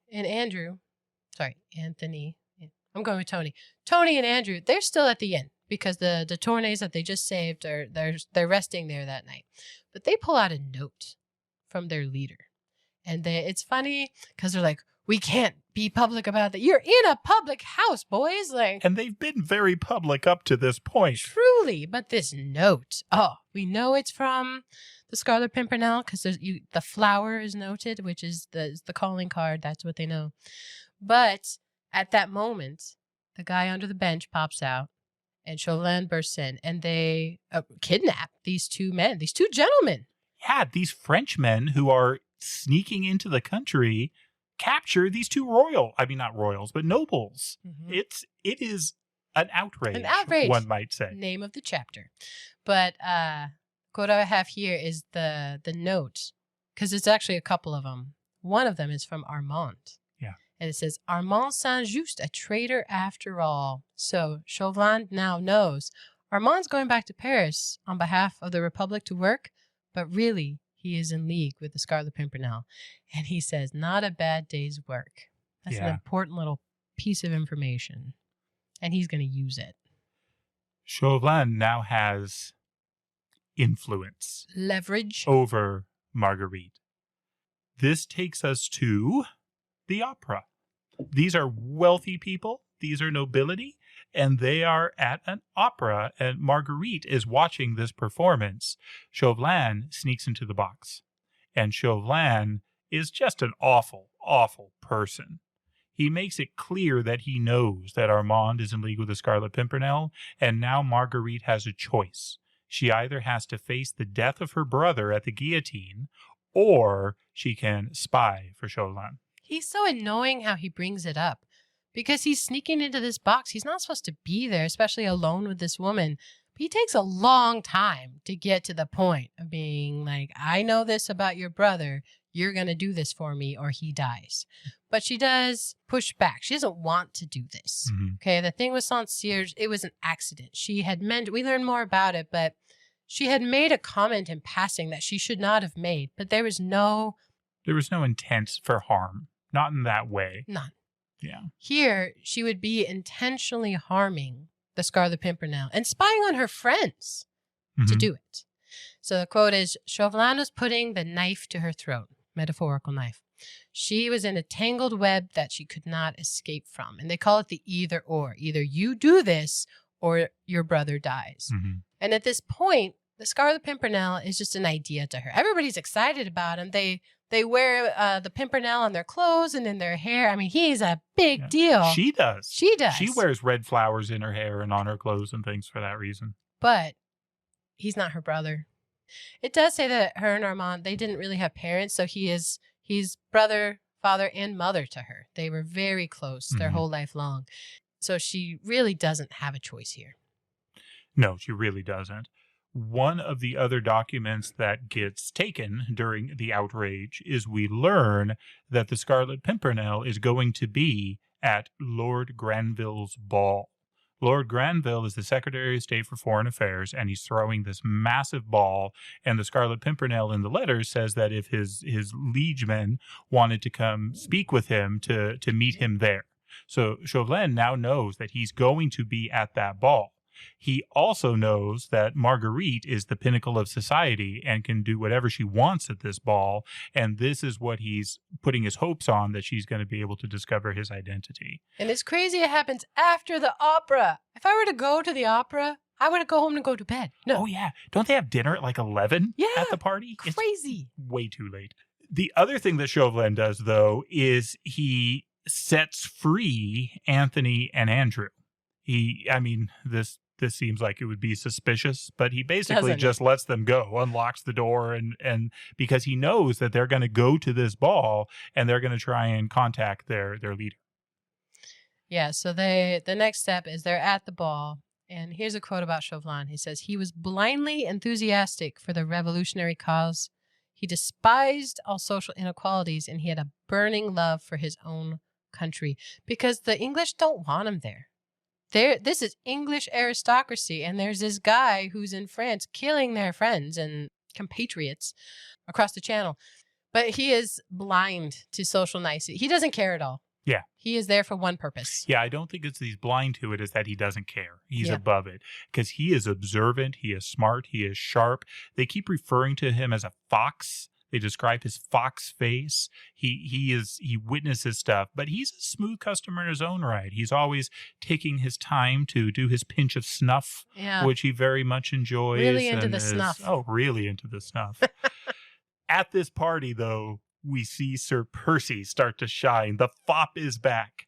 I'm going with Tony. Tony and Andrew, they're still at the inn because the Tourneys that they just saved they're resting there that night. But they pull out a note from their leader. And it's funny because they're like, we can't be public about that. You're in a public house, boys. And they've been very public up to this point. Truly. But this note, we know it's from the Scarlet Pimpernel because the flower is noted, which is the calling card. That's what they know. But at that moment, the guy under the bench pops out and Chauvelin bursts in and they kidnap these two men, these two gentlemen. Yeah, these Frenchmen who are sneaking into the country capture these two not royals, but nobles. Mm-hmm. It is an outrage, one might say. Name of the chapter. But what I have here is the note, because it's actually a couple of them. One of them is from Armand. Yeah. And it says, Armand Saint-Just, a traitor after all. So Chauvelin now knows Armand's going back to Paris on behalf of the Republic to work, but really he is in league with the Scarlet Pimpernel. And he says, not a bad day's work. That's an important little piece of information. And he's going to use it. Chauvelin now has influence. Leverage. Over Marguerite. This takes us to the opera. These are wealthy people. These are nobility. And they are at an opera. And Marguerite is watching this performance. Chauvelin sneaks into the box. And Chauvelin is just an awful, awful person. He makes it clear that he knows that Armand is in league with the Scarlet Pimpernel, and now Marguerite has a choice. She either has to face the death of her brother at the guillotine, or she can spy for Chauvelin. He's so annoying how he brings it up, because he's sneaking into this box. He's not supposed to be there, especially alone with this woman. But he takes a long time to get to the point of being like, I know this about your brother. You're going to do this for me or he dies. But she does push back. She doesn't want to do this. Mm-hmm. Okay, the thing with Saint-Cyr, it was an accident. She had meant, we learned more about it, but she had made a comment in passing that she should not have made. But there was no intent for harm. Not in that way. None. Yeah. Here, she would be intentionally harming the Scarlet Pimpernel and spying on her friends to do it. So the quote is, Chauvelin was putting the knife to her throat. Metaphorical knife. She was in a tangled web that she could not escape from. And they call it the either or. Either you do this or your brother dies. Mm-hmm. And at this point, the Scarlet Pimpernel is just an idea to her. Everybody's excited about him. They wear the Pimpernel on their clothes and in their hair. I mean, he's a big deal. She does. She does. She wears red flowers in her hair and on her clothes and things for that reason. But he's not her brother. It does say that her and Armand, they didn't really have parents, so he's brother, father, and mother to her. They were very close their whole life long. So she really doesn't have a choice here. No, she really doesn't. One of the other documents that gets taken during the outrage is we learn that the Scarlet Pimpernel is going to be at Lord Granville's ball. Lord Granville is the Secretary of State for Foreign Affairs, and he's throwing this massive ball, and the Scarlet Pimpernel in the letter says that if his liegemen wanted to come speak with him to meet him there. So Chauvelin now knows that he's going to be at that ball. He also knows that Marguerite is the pinnacle of society and can do whatever she wants at this ball, and this is what he's putting his hopes on, that she's going to be able to discover his identity. And it's crazy it happens after the opera. If I were to go to the opera, I would go home and go to bed. No. Oh, yeah. Don't they have dinner at like 11 at the party? Crazy. It's way too late. The other thing that Chauvelin does, though, is he sets free Anthony and Andrew. This seems like it would be suspicious, but he basically just lets them go, unlocks the door, and because he knows that they're going to go to this ball and they're going to try and contact their leader. Yeah, so the next step is they're at the ball, and here's a quote about Chauvelin. He says, he was blindly enthusiastic for the revolutionary cause. He despised all social inequalities, and he had a burning love for his own country because the English don't want him there. This is English aristocracy, and there's this guy who's in France killing their friends and compatriots across the channel. But he is blind to social nicety. He doesn't care at all. Yeah. He is there for one purpose. Yeah, I don't think it's that he's blind to it, it's that he doesn't care. He's above it. Because he is observant, he is smart, he is sharp. They keep referring to him as a fox. They describe his fox face. He witnesses stuff, but he's a smooth customer in his own right. He's always taking his time to do his pinch of snuff, which he very much enjoys. Really into the snuff. Oh, really into the snuff. At this party, though, we see Sir Percy start to shine. The fop is back.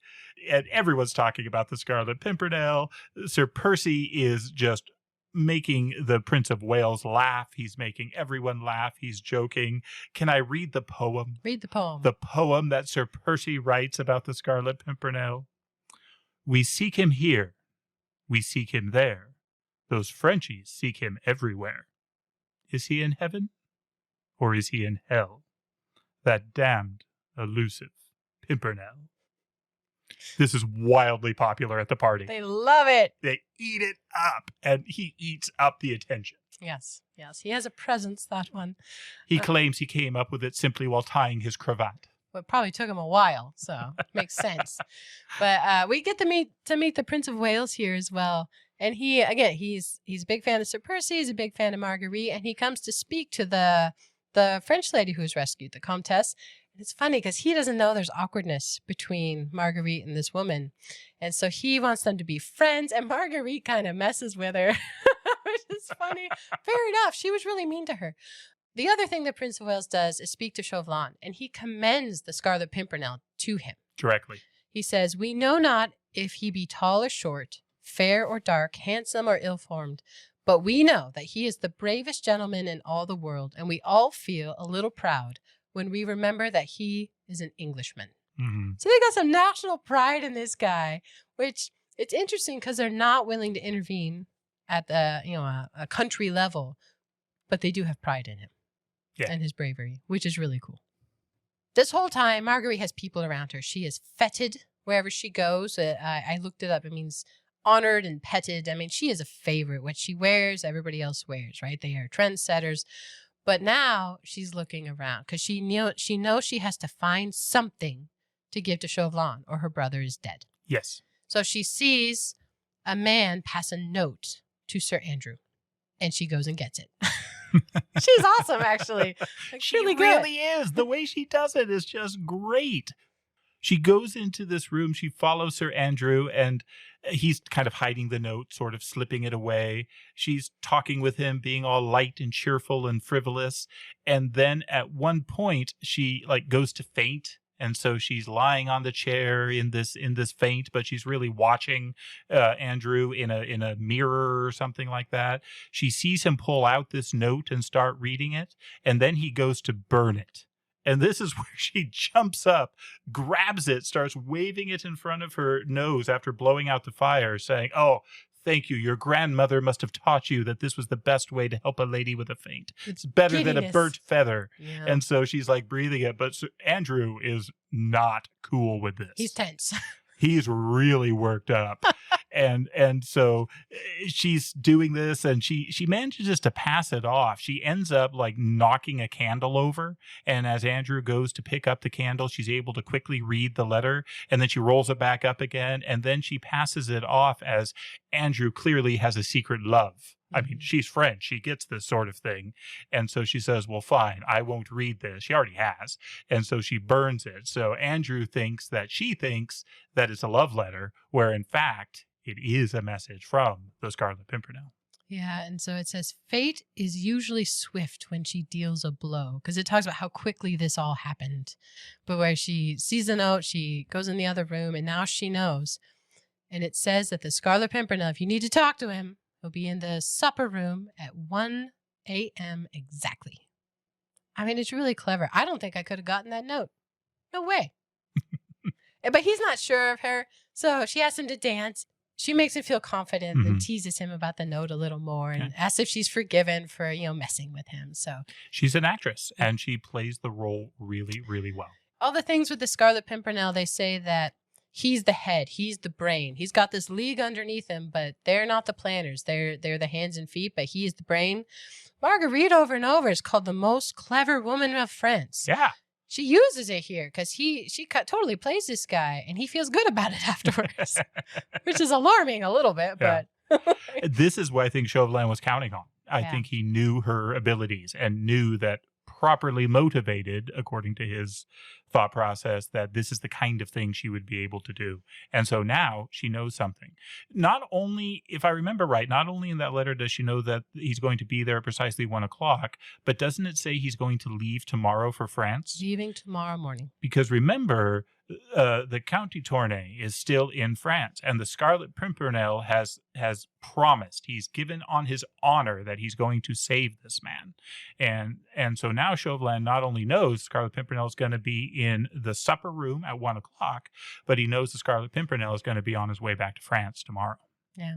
And everyone's talking about the Scarlet Pimpernel. Sir Percy is just making the Prince of Wales laugh. He's making everyone laugh. He's joking. Can I read the poem? Read the poem. The poem that Sir Percy writes about the Scarlet Pimpernel. We seek him here. We seek him there. Those Frenchies seek him everywhere. Is he in heaven? Or is he in hell? That damned, elusive Pimpernel. This is wildly popular at the party. They love it. They eat it up, and he eats up the attention. Yes. He has a presence, that one. He claims he came up with it simply while tying his cravat. Well, it probably took him a while, so makes sense. But we get to meet the Prince of Wales here as well. And he's a big fan of Sir Percy, he's a big fan of Marguerite, and he comes to speak to the French lady who was rescued, the Comtesse. And it's funny because he doesn't know there's awkwardness between Marguerite and this woman. And so he wants them to be friends, and Marguerite kind of messes with her, which is funny. Fair enough. She was really mean to her. The other thing the Prince of Wales does is speak to Chauvelin, and he commends the Scarlet Pimpernel to him. Directly. He says, "We know not if he be tall or short, fair or dark, handsome or ill-formed, but we know that he is the bravest gentleman in all the world, and we all feel a little proud when we remember that he is an Englishman." Mm-hmm. So they got some national pride in this guy, which it's interesting because they're not willing to intervene at the a country level, but they do have pride in him and his bravery, which is really cool. This whole time, Marguerite has people around her. She is feted wherever she goes. I looked it up. It means honored and petted. I mean, she is a favorite. What she wears, everybody else wears, right? They are trendsetters. But now she's looking around because she knows she has to find something to give to Chauvelin or her brother is dead. Yes. So she sees a man pass a note to Sir Andrew, and she goes and gets it. She's awesome, actually. Like, she really good. really is. The way she does it is just great. She goes into this room. She follows Sir Andrew, and he's kind of hiding the note, sort of slipping it away. She's talking with him, being all light and cheerful and frivolous. And then at one point, she goes to faint. And so she's lying on the chair in this faint, but she's really watching Andrew in a mirror or something like that. She sees him pull out this note and start reading it, and then he goes to burn it. And this is where she jumps up, grabs it, starts waving it in front of her nose after blowing out the fire, saying, "Oh, thank you. Your grandmother must have taught you that this was the best way to help a lady with a faint. It's better than a burnt feather." Yeah. And so she's breathing it. But Andrew is not cool with this. He's tense. He's really worked up. And so she's doing this, and she manages to pass it off. She ends up knocking a candle over. And as Andrew goes to pick up the candle, she's able to quickly read the letter, and then she rolls it back up again. And then she passes it off as Andrew clearly has a secret love. I mean, she's French. She gets this sort of thing. And so she says, "Well, fine, I won't read this." She already has. And so she burns it. So Andrew thinks that she thinks that it's a love letter, where in fact, it is a message from the Scarlet Pimpernel. Yeah, and so it says, "Fate is usually swift when she deals a blow," because it talks about how quickly this all happened. But where she sees the note, she goes in the other room, and now she knows. And it says that the Scarlet Pimpernel, if you need to talk to him, he'll be in the supper room at 1 a.m. exactly. I mean, it's really clever. I don't think I could have gotten that note. No way. But he's not sure of her, so she asks him to dance. She makes him feel confident and teases him about the note a little more and asks if she's forgiven for, messing with him. So she's an actress, and she plays the role really, really well. All the things with the Scarlet Pimpernel, they say that he's the head, he's the brain. He's got this league underneath him, but they're not the planners. They're the hands and feet, but he is the brain. Marguerite over and over is called the most clever woman of France. Yeah. She uses it here because she totally plays this guy, and he feels good about it afterwards, which is alarming a little bit. Yeah. But this is what I think Chauvelin was counting on. I think he knew her abilities and knew that properly motivated, according to his thought process, that this is the kind of thing she would be able to do. And so now she knows something. Not only, if I remember right, not only in that letter does she know that he's going to be there at precisely 1 o'clock, but doesn't it say he's going to leave tomorrow for France? Leaving tomorrow morning. Because remember, the County Tournay is still in France, and the Scarlet Pimpernel has promised, he's given on his honor that he's going to save this man. And so now Chauvelin not only knows Scarlet Pimpernel is going to be in the supper room at 1 o'clock, but he knows the Scarlet Pimpernel is going to be on his way back to France tomorrow. Yeah.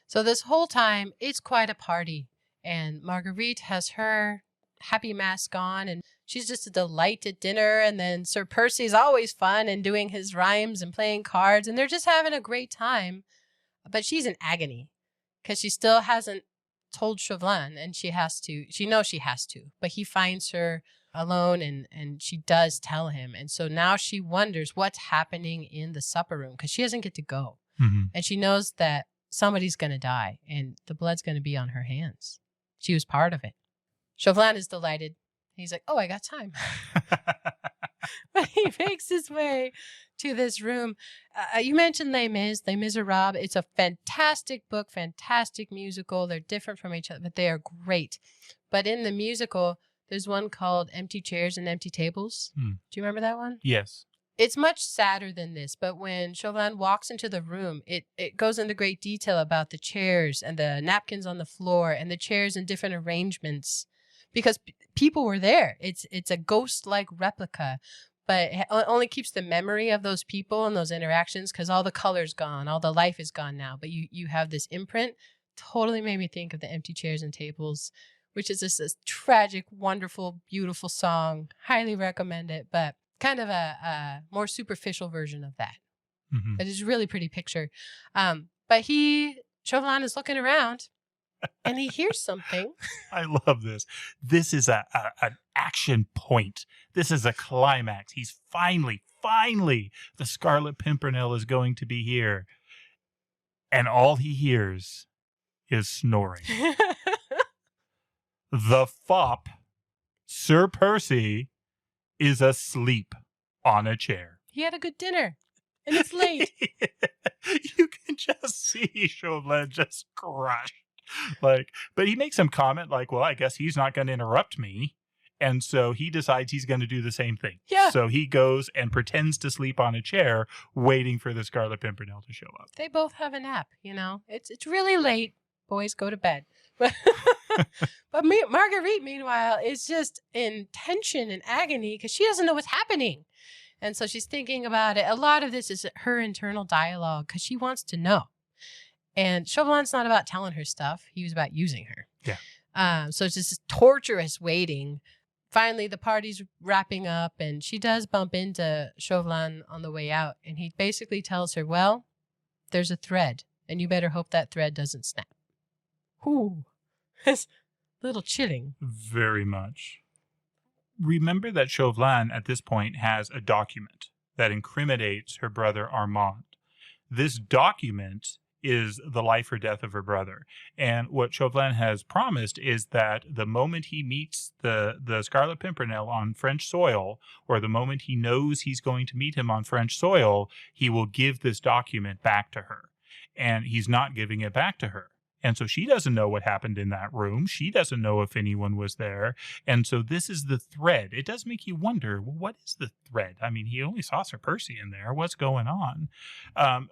So this whole time, it's quite a party, and Marguerite has her happy mask on, and she's just a delight at dinner. And then Sir Percy's always fun and doing his rhymes and playing cards. And they're just having a great time. But she's in agony because she still hasn't told Chauvelin, and she knows she has to. But he finds her alone, and she does tell him. And so now she wonders what's happening in the supper room because she doesn't get to go. Mm-hmm. And she knows that somebody's going to die and the blood's going to be on her hands. She was part of it. Chauvelin is delighted. He's like, oh, I got time. But he makes his way to this room. You mentioned Les Miserables. It's a fantastic book, fantastic musical. They're different from each other, but they are great. But in the musical, there's one called Empty Chairs and Empty Tables. Do you remember that one? Yes. It's much sadder than this, but when Chauvelin walks into the room, it goes into great detail about the chairs and the napkins on the floor and the chairs in different arrangements because people were there. It's a ghost-like replica, but it only keeps the memory of those people and those interactions because all the color's gone, all the life is gone now, but you have this imprint. Totally made me think of the Empty Chairs and Tables, which is just this tragic, wonderful, beautiful song. Highly recommend it, but kind of a more superficial version of that. Mm-hmm. But it's a really pretty picture. But Chauvelin is looking around and he hears something. I love this. This is an action point. This is a climax. He's finally, the Scarlet Pimpernel is going to be here. And all he hears is snoring. The fop, Sir Percy, is asleep on a chair. He had a good dinner, and it's late. You can just see Chauvelin just crushed. But he makes some comment like, well, I guess he's not going to interrupt me. And so he decides he's going to do the same thing. Yeah. So he goes and pretends to sleep on a chair, waiting for the Scarlet Pimpernel to show up. They both have a nap, It's really late. Boys, go to bed. But Marguerite, meanwhile, is just in tension and agony because she doesn't know what's happening. And so she's thinking about it. A lot of this is her internal dialogue because she wants to know. And Chauvelin's not about telling her stuff. He was about using her. Yeah. So it's just this torturous waiting. Finally, the party's wrapping up, and she does bump into Chauvelin on the way out. And he basically tells her, well, there's a thread, and you better hope that thread doesn't snap. Ooh, it's a little chilling. Very much. Remember that Chauvelin at this point has a document that incriminates her brother Armand. This document is the life or death of her brother. And what Chauvelin has promised is that the moment he meets the Scarlet Pimpernel on French soil, or the moment he knows he's going to meet him on French soil, he will give this document back to her. And he's not giving it back to her. And so she doesn't know what happened in that room. She doesn't know if anyone was there. And so this is the thread. It does make you wonder, well, what is the thread? I mean, he only saw Sir Percy in there. What's going on?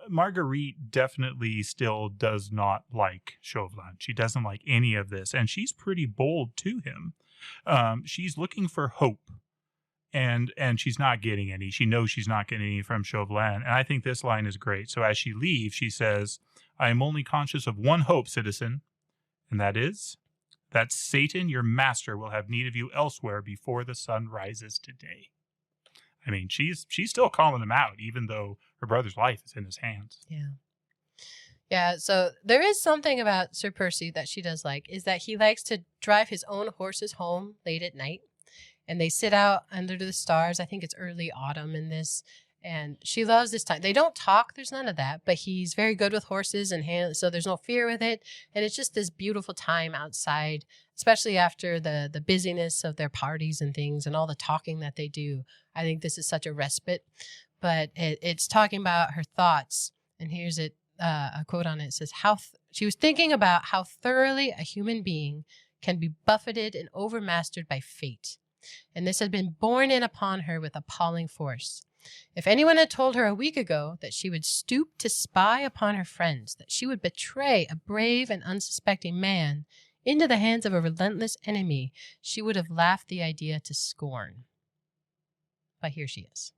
Marguerite definitely still does not like Chauvelin. She doesn't like any of this. And she's pretty bold to him. She's looking for hope. And she's not getting any. She knows she's not getting any from Chauvelin. And I think this line is great. So as she leaves, she says, I am only conscious of one hope, citizen, and that is that Satan, your master, will have need of you elsewhere before the sun rises today. I mean, she's still calling him out, even though her brother's life is in his hands. Yeah. Yeah, so there is something about Sir Percy that she does like, is that he likes to drive his own horses home late at night, and they sit out under the stars. I think it's early autumn in this. And she loves this time. They don't talk. There's none of that. But he's very good with horses and hands, so there's no fear with it. And it's just this beautiful time outside, especially after the busyness of their parties and things and all the talking that they do. I think this is such a respite. But it's talking about her thoughts. And here's a quote on it. It says, she was thinking about how thoroughly a human being can be buffeted and overmastered by fate. And this had been borne in upon her with appalling force. If anyone had told her a week ago that she would stoop to spy upon her friends, that she would betray a brave and unsuspecting man into the hands of a relentless enemy, she would have laughed the idea to scorn. But here she is.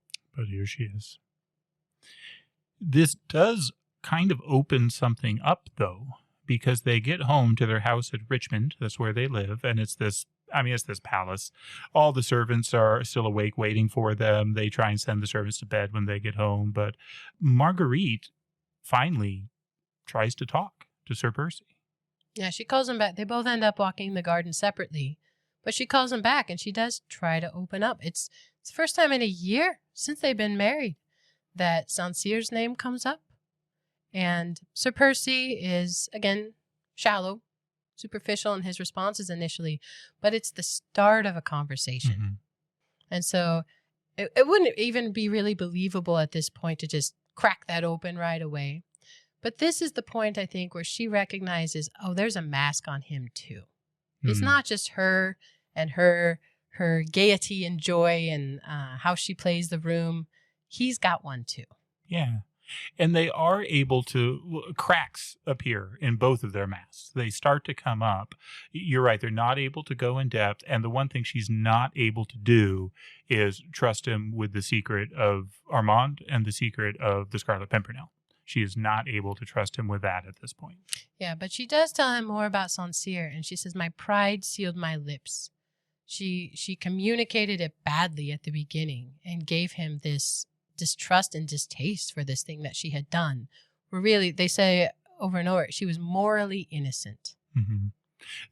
This does kind of open something up, though, because they get home to their house at Richmond. That's where they live, and it's this it's this palace. All the servants are still awake waiting for them. They try and send the servants to bed when they get home. But Marguerite finally tries to talk to Sir Percy. Yeah, she calls him back. They both end up walking the garden separately. But she calls him back, and she does try to open up. It's the first time in a year since they've been married that St. Cyr's name comes up. And Sir Percy is, again, shallow, superficial in his responses initially, but it's the start of a conversation. Mm-hmm. And so it wouldn't even be really believable at this point to just crack that open right away. But this is the point, I think, where she recognizes, oh, there's a mask on him too. It's not just her and her gaiety and joy and how she plays the room. He's got one too. Yeah. And they are able to, cracks appear in both of their masks. They start to come up. You're right, they're not able to go in depth. And the one thing she's not able to do is trust him with the secret of Armand and the secret of the Scarlet Pimpernel. She is not able to trust him with that at this point. Yeah, but she does tell him more about St. Cyr, and she says, my pride sealed my lips. She communicated it badly at the beginning and gave him this distrust and distaste for this thing that she had done. Where really, they say over and over, she was morally innocent. Mm-hmm.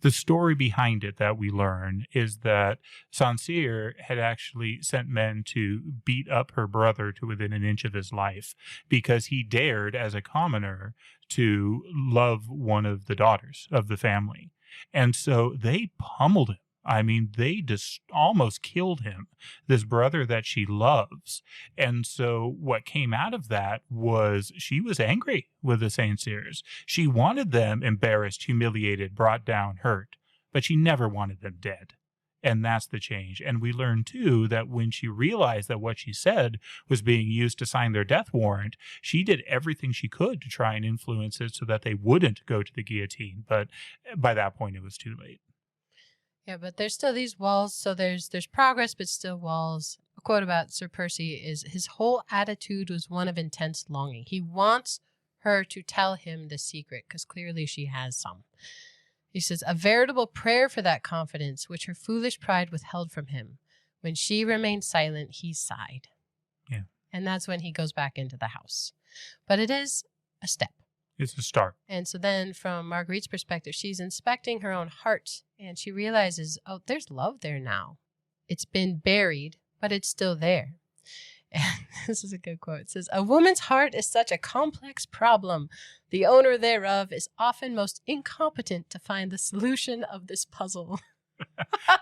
The story behind it that we learn is that St. Cyr had actually sent men to beat up her brother to within an inch of his life because he dared, as a commoner, to love one of the daughters of the family. And so they pummeled him. I mean, they just almost killed him, this brother that she loves. And so what came out of that was she was angry with the St. Cyrs. She wanted them embarrassed, humiliated, brought down, hurt, but she never wanted them dead. And that's the change. And we learn, too, that when she realized that what she said was being used to sign their death warrant, she did everything she could to try and influence it so that they wouldn't go to the guillotine. But by that point, it was too late. Yeah, but there's still these walls, so there's progress, but still walls. A quote about Sir Percy is, his whole attitude was one of intense longing. He wants her to tell him the secret, because clearly she has some. He says, a veritable prayer for that confidence, which her foolish pride withheld from him. When she remained silent, he sighed. Yeah. And that's when he goes back into the house. But it is a step. It's a start. And so then from Marguerite's perspective, she's inspecting her own heart and she realizes, oh, there's love there now. It's been buried, but it's still there. And this is a good quote. It says, a woman's heart is such a complex problem. The owner thereof is often most incompetent to find the solution of this puzzle.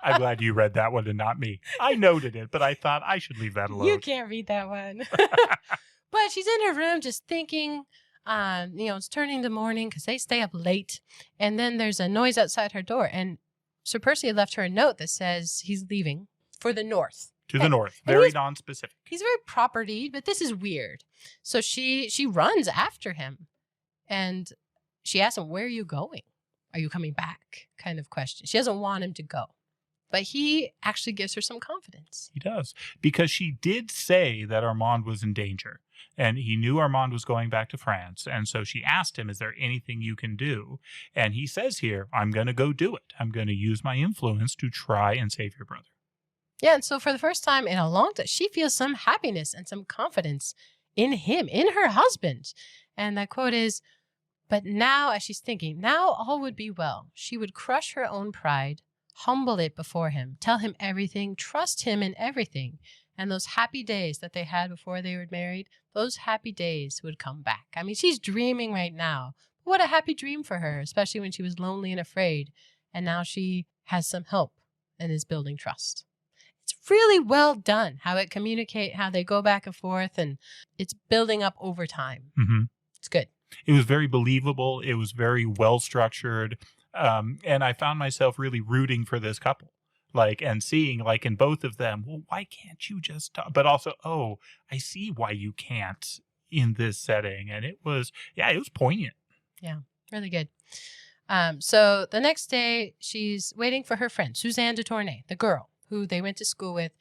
I'm glad you read that one and not me. I noted it, but I thought I should leave that alone. You can't read that one. But she's in her room just thinking. It's turning to morning because they stay up late. And then there's a noise outside her door. And Sir Percy had left her a note that says he's leaving for the north. To the north. Very non-specific. He's very property, but this is weird. So she runs after him. And she asks him, where are you going? Are you coming back? Kind of question. She doesn't want him to go. But he actually gives her some confidence. He does. Because she did say that Armand was in danger. And he knew Armand was going back to France. And so she asked him, is there anything you can do? And he says here, I'm going to go do it. I'm going to use my influence to try and save your brother. Yeah, and so for the first time in a long time, she feels some happiness and some confidence in him, in her husband. And that quote is, but now, as she's thinking, now all would be well. She would crush her own pride, humble it before him, tell him everything, trust him in everything. And those happy days that they had before they were married, those happy days would come back. I mean, she's dreaming right now. What a happy dream for her, especially when she was lonely and afraid. And now she has some help and is building trust. It's really well done how it communicate, how they go back and forth, and it's building up over time. Mm-hmm. It's good. It was very believable. It was very well structured. And I found myself really rooting for this couple. And seeing in both of them, well, why can't you just talk? But also, oh, I see why you can't in this setting. And it was poignant. Yeah, really good. So the next day, she's waiting for her friend, Suzanne de Tournay, the girl who they went to school with,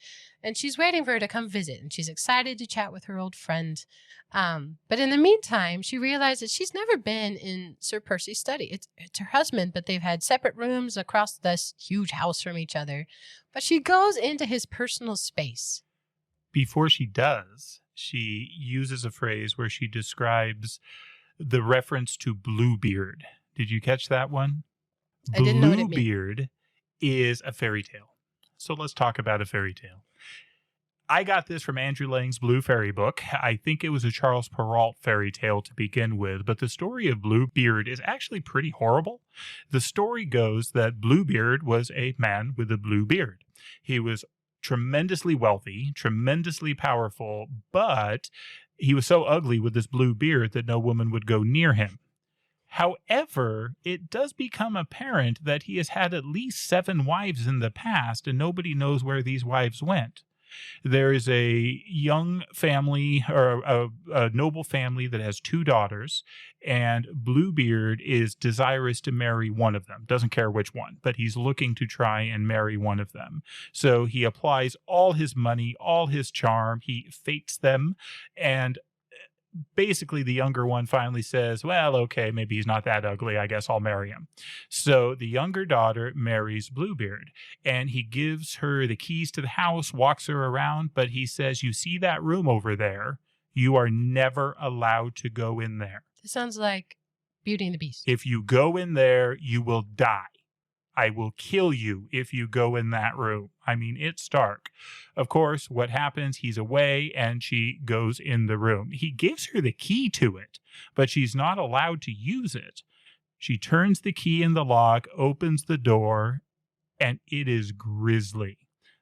and she's waiting for her to come visit, and she's excited to chat with her old friend. But in the meantime, she realizes she's never been in Sir Percy's study. It's her husband, but they've had separate rooms across this huge house from each other. But she goes into his personal space. Before she does, she uses a phrase where she describes the reference to Bluebeard. Did you catch that one? I didn't know what it meant. Bluebeard is a fairy tale. So let's talk about a fairy tale. I got this from Andrew Lang's Blue Fairy book. I think it was a Charles Perrault fairy tale to begin with, but the story of Bluebeard is actually pretty horrible. The story goes that Bluebeard was a man with a blue beard. He was tremendously wealthy, tremendously powerful, but he was so ugly with this blue beard that no woman would go near him. However, it does become apparent that he has had at least 7 wives in the past, and nobody knows where these wives went. There is a young family, or a noble family that has 2 daughters, and Bluebeard is desirous to marry one of them. Doesn't care which one, but he's looking to try and marry one of them. So he applies all his money, all his charm, he fates them, and basically the younger one finally says, well, okay, maybe he's not that ugly. I guess I'll marry him. So the younger daughter marries Bluebeard, and he gives her the keys to the house, walks her around, but he says, you see that room over there? You are never allowed to go in there. This sounds like Beauty and the Beast. If you go in there, you will die. I will kill you if you go in that room. I mean, it's stark. Of course, what happens, he's away and she goes in the room. He gives her the key to it, but she's not allowed to use it. She turns the key in the lock, opens the door, and it is grisly.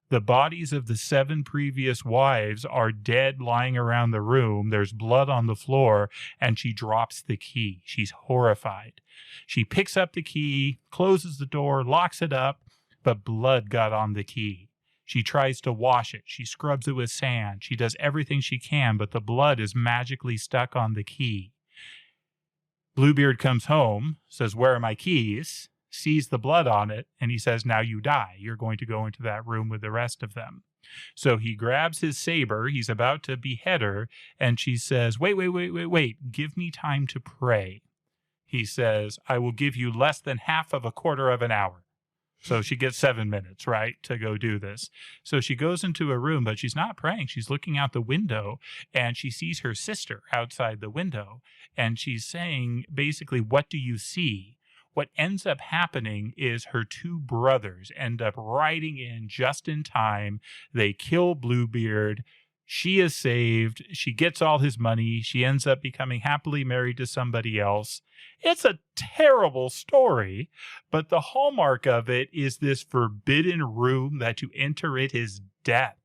The bodies of the 7 previous wives are dead, lying around the room. There's blood on the floor, and she drops the key. She's horrified. She picks up the key, closes the door, locks it up, but blood got on the key. She tries to wash it. She scrubs it with sand. She does everything she can, but the blood is magically stuck on the key. Bluebeard comes home, says, where are my keys? Sees the blood on it, and he says, now you die. You're going to go into that room with the rest of them. So he grabs his saber. He's about to behead her, and she says, wait. Give me time to pray. He says, I will give you less than half of a quarter of an hour. So she gets 7 minutes, right, to go do this. So she goes into a room, but she's not praying. She's looking out the window, and she sees her sister outside the window, and she's saying, basically, what do you see? What ends up happening is her 2 brothers end up riding in just in time. They kill Bluebeard. She is saved. She gets all his money. She ends up becoming happily married to somebody else. It's a terrible story, but the hallmark of it is this forbidden room that to enter it is death.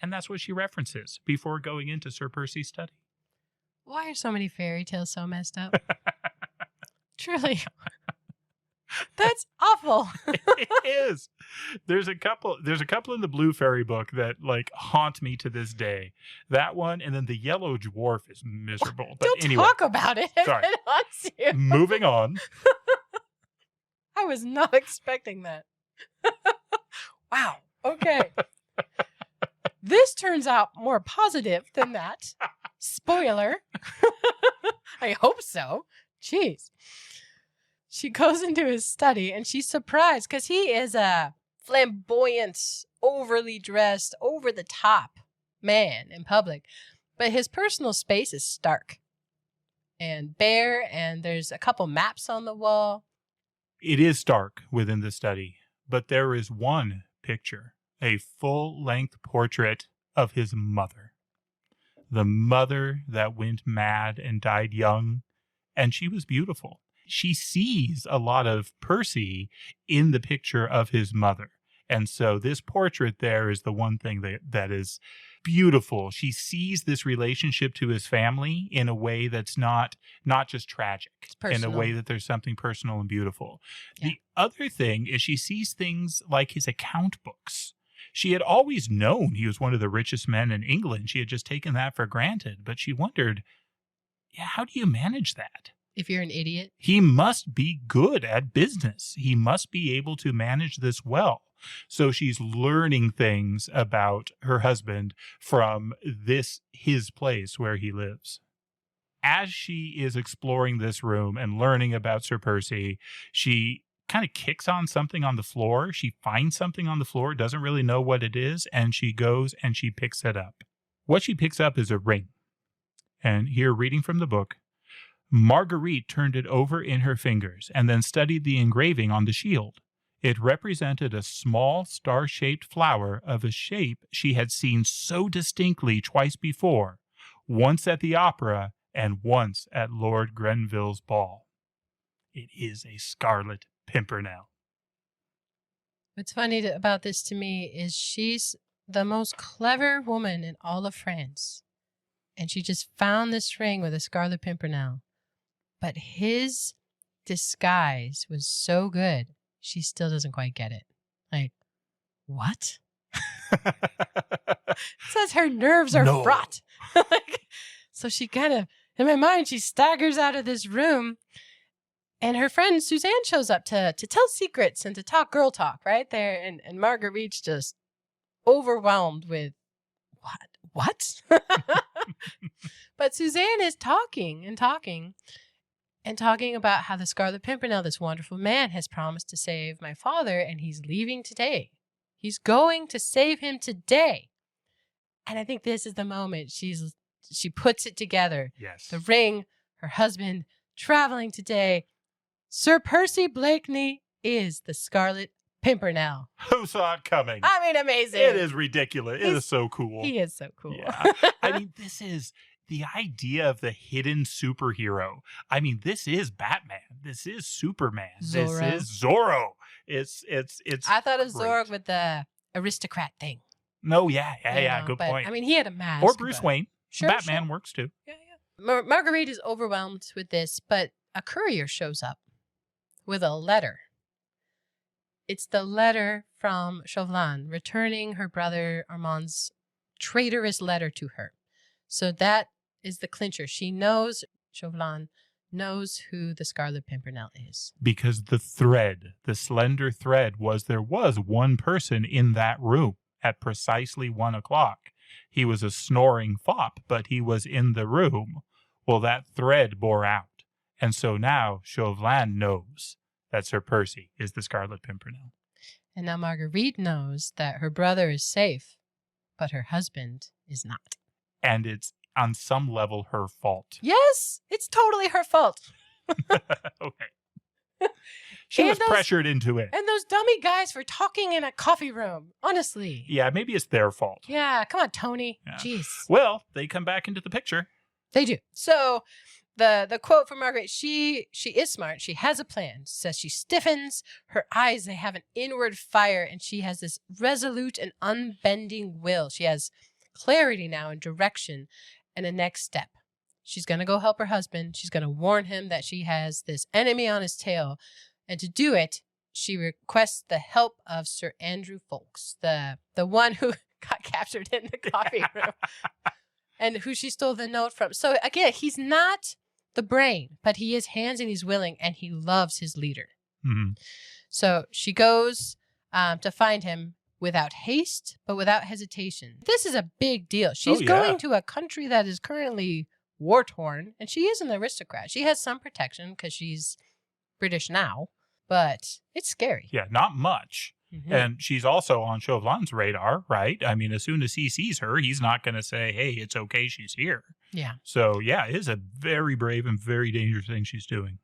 And that's what she references before going into Sir Percy's study. Why are so many fairy tales so messed up? Truly. That's awful. It is. There's a couple in the Blue Fairy book that like haunt me to this day. That one, and then the Yellow Dwarf is miserable. But Don't anyway, talk about it. Sorry. It haunts you. Moving on. I was not expecting that. Wow. Okay. This turns out more positive than that. Spoiler. I hope so. Jeez. She goes into his study and she's surprised because he is a flamboyant, overly dressed, over the top man in public. But his personal space is stark and bare, and there's a couple maps on the wall. It is stark within the study, but there is one picture, a full-length portrait of his mother. The mother that went mad and died young, and she was beautiful. She sees a lot of Percy in the picture of his mother. And so this portrait there is the one thing that is beautiful. She sees this relationship to his family in a way that's not just tragic, in a way that there's something personal and beautiful. Yeah. The other thing is she sees things like his account books. She had always known he was one of the richest men in England. She had just taken that for granted, but she wondered, yeah, how do you manage that? If you're an idiot. He must be good at business. He must be able to manage this well. So she's learning things about her husband from his place where he lives. As she is exploring this room and learning about Sir Percy, she kind of kicks on something on the floor. She finds something on the floor, doesn't really know what it is, and she goes and she picks it up. What she picks up is a ring. And here, reading from the book, Marguerite turned it over in her fingers and then studied the engraving on the shield. It represented a small star-shaped flower of a shape she had seen so distinctly twice before, once at the opera and once at Lord Grenville's ball. It is a Scarlet Pimpernel. What's funny about this to me is she's the most clever woman in all of France. And she just found this ring with a Scarlet Pimpernel. But his disguise was so good, she still doesn't quite get it. Like, what? It says her nerves are fraught. So she kind of, in my mind, she staggers out of this room. And her friend Suzanne shows up to tell secrets and to talk girl talk right there. And Marguerite's just overwhelmed with, what? But Suzanne is talking about how the Scarlet Pimpernel, this wonderful man, has promised to save my father, and he's leaving today. He's going to save him today. And I think this is the moment she puts it together. Yes. The ring, her husband, traveling today. Sir Percy Blakeney is the Scarlet Pimpernel. Who saw it coming? I mean, amazing. It is ridiculous. It is so cool. He is so cool. Yeah. I mean, this is the idea of the hidden superhero. I mean, this is Batman. This is Superman. Zorro. This is Zorro. It's I thought of great. Zorro with the aristocrat thing. No, yeah. Good but, point. I mean, he had a mask. Or Bruce Wayne. Sure, Batman works too. Yeah. Marguerite is overwhelmed with this, but a courier shows up with a letter. It's the letter from Chauvelin returning her brother Armand's traitorous letter to her. So that is the clincher. She knows, Chauvelin knows who the Scarlet Pimpernel is. Because the slender thread was there was one person in that room at precisely 1 o'clock. He was a snoring fop, but he was in the room. Well, that thread bore out. And so now Chauvelin knows that Sir Percy is the Scarlet Pimpernel. And now Marguerite knows that her brother is safe, but her husband is not. And it's on some level her fault. Yes, it's totally her fault. Okay. She was pressured into it. And those dummy guys for talking in a coffee room. Honestly. Yeah, maybe it's their fault. Yeah, come on, Tony. Yeah. Jeez. Well, they come back into the picture. They do. So the quote from Margaret, she is smart. She has a plan. Says she stiffens. Her eyes, they have an inward fire, and she has this resolute and unbending will. She has clarity now and direction and a next step. She's going to go help her husband. She's going to warn him that she has this enemy on his tail. And to do it, she requests the help of Sir Andrew Ffoulkes, the one who got captured in the coffee room and who she stole the note from. So again, he's not the brain, but he is hands and he's willing, and he loves his leader. Mm-hmm. So she goes to find him without haste, but without hesitation. This is a big deal. She's going to a country that is currently war-torn, and she is an aristocrat. She has some protection because she's British now, but it's scary. Yeah, not much. Mm-hmm. And she's also on Chauvelin's radar, right? I mean, as soon as he sees her, he's not going to say, hey, it's okay, she's here. Yeah. So, yeah, it is a very brave and very dangerous thing she's doing.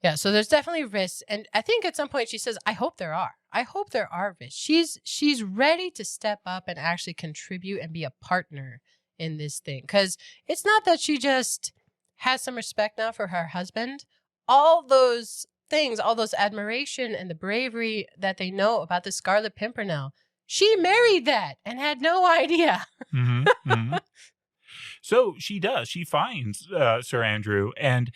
Yeah, so there's definitely risks. And I think at some point she says, I hope there are. I hope there are risks. She's ready to step up and actually contribute and be a partner in this thing. Because it's not that she just has some respect now for her husband. All those things, all those admiration and the bravery that they know about the Scarlet Pimpernel, she married that and had no idea. Mm-hmm, mm-hmm. So she does. She finds Sir Andrew. And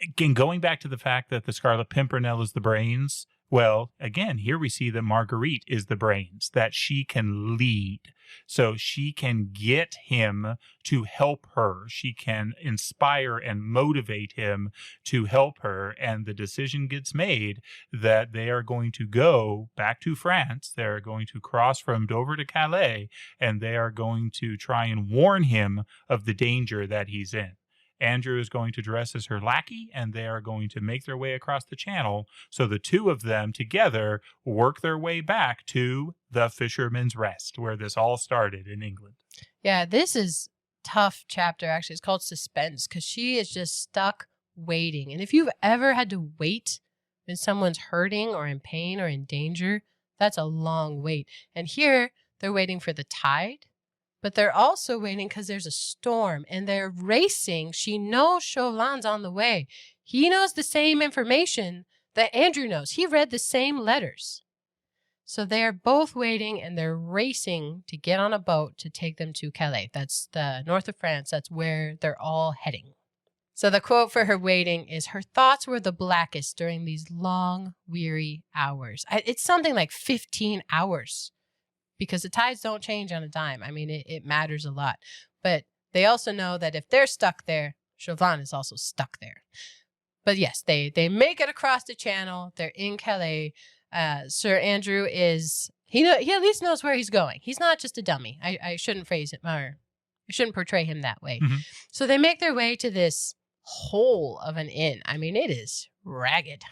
again, going back to the fact that the Scarlet Pimpernel is the brains, Well, again, here we see that Marguerite is the brains, that she can lead. So she can get him to help her. She can inspire and motivate him to help her. And the decision gets made that they are going to go back to France. They're going to cross from Dover to Calais, and they are going to try and warn him of the danger that he's in. Andrew is going to dress as her lackey, and they are going to make their way across the channel. So the two of them together work their way back to the Fisherman's Rest, where this all started in England. Yeah, this is tough chapter, actually. It's called Suspense, because she is just stuck waiting. And if you've ever had to wait when someone's hurting or in pain or in danger, that's a long wait. And here, they're waiting for the tide. But they're also waiting because there's a storm and they're racing. She knows Chauvelin's on the way. He knows the same information that Andrew knows. He read the same letters. So they're both waiting and they're racing to get on a boat to take them to Calais. That's the north of France. That's where they're all heading. So the quote for her waiting is, her thoughts were the blackest during these long, weary hours. It's something like 15 hours. Because the tides don't change on a dime. I mean, it matters a lot. But they also know that if they're stuck there, Chauvelin is also stuck there. But yes, they make it across the channel. They're in Calais. Sir Andrew is, he at least knows where he's going. He's not just a dummy. I shouldn't phrase it, or I shouldn't portray him that way. Mm-hmm. So they make their way to this hole of an inn. I mean, it is ragged.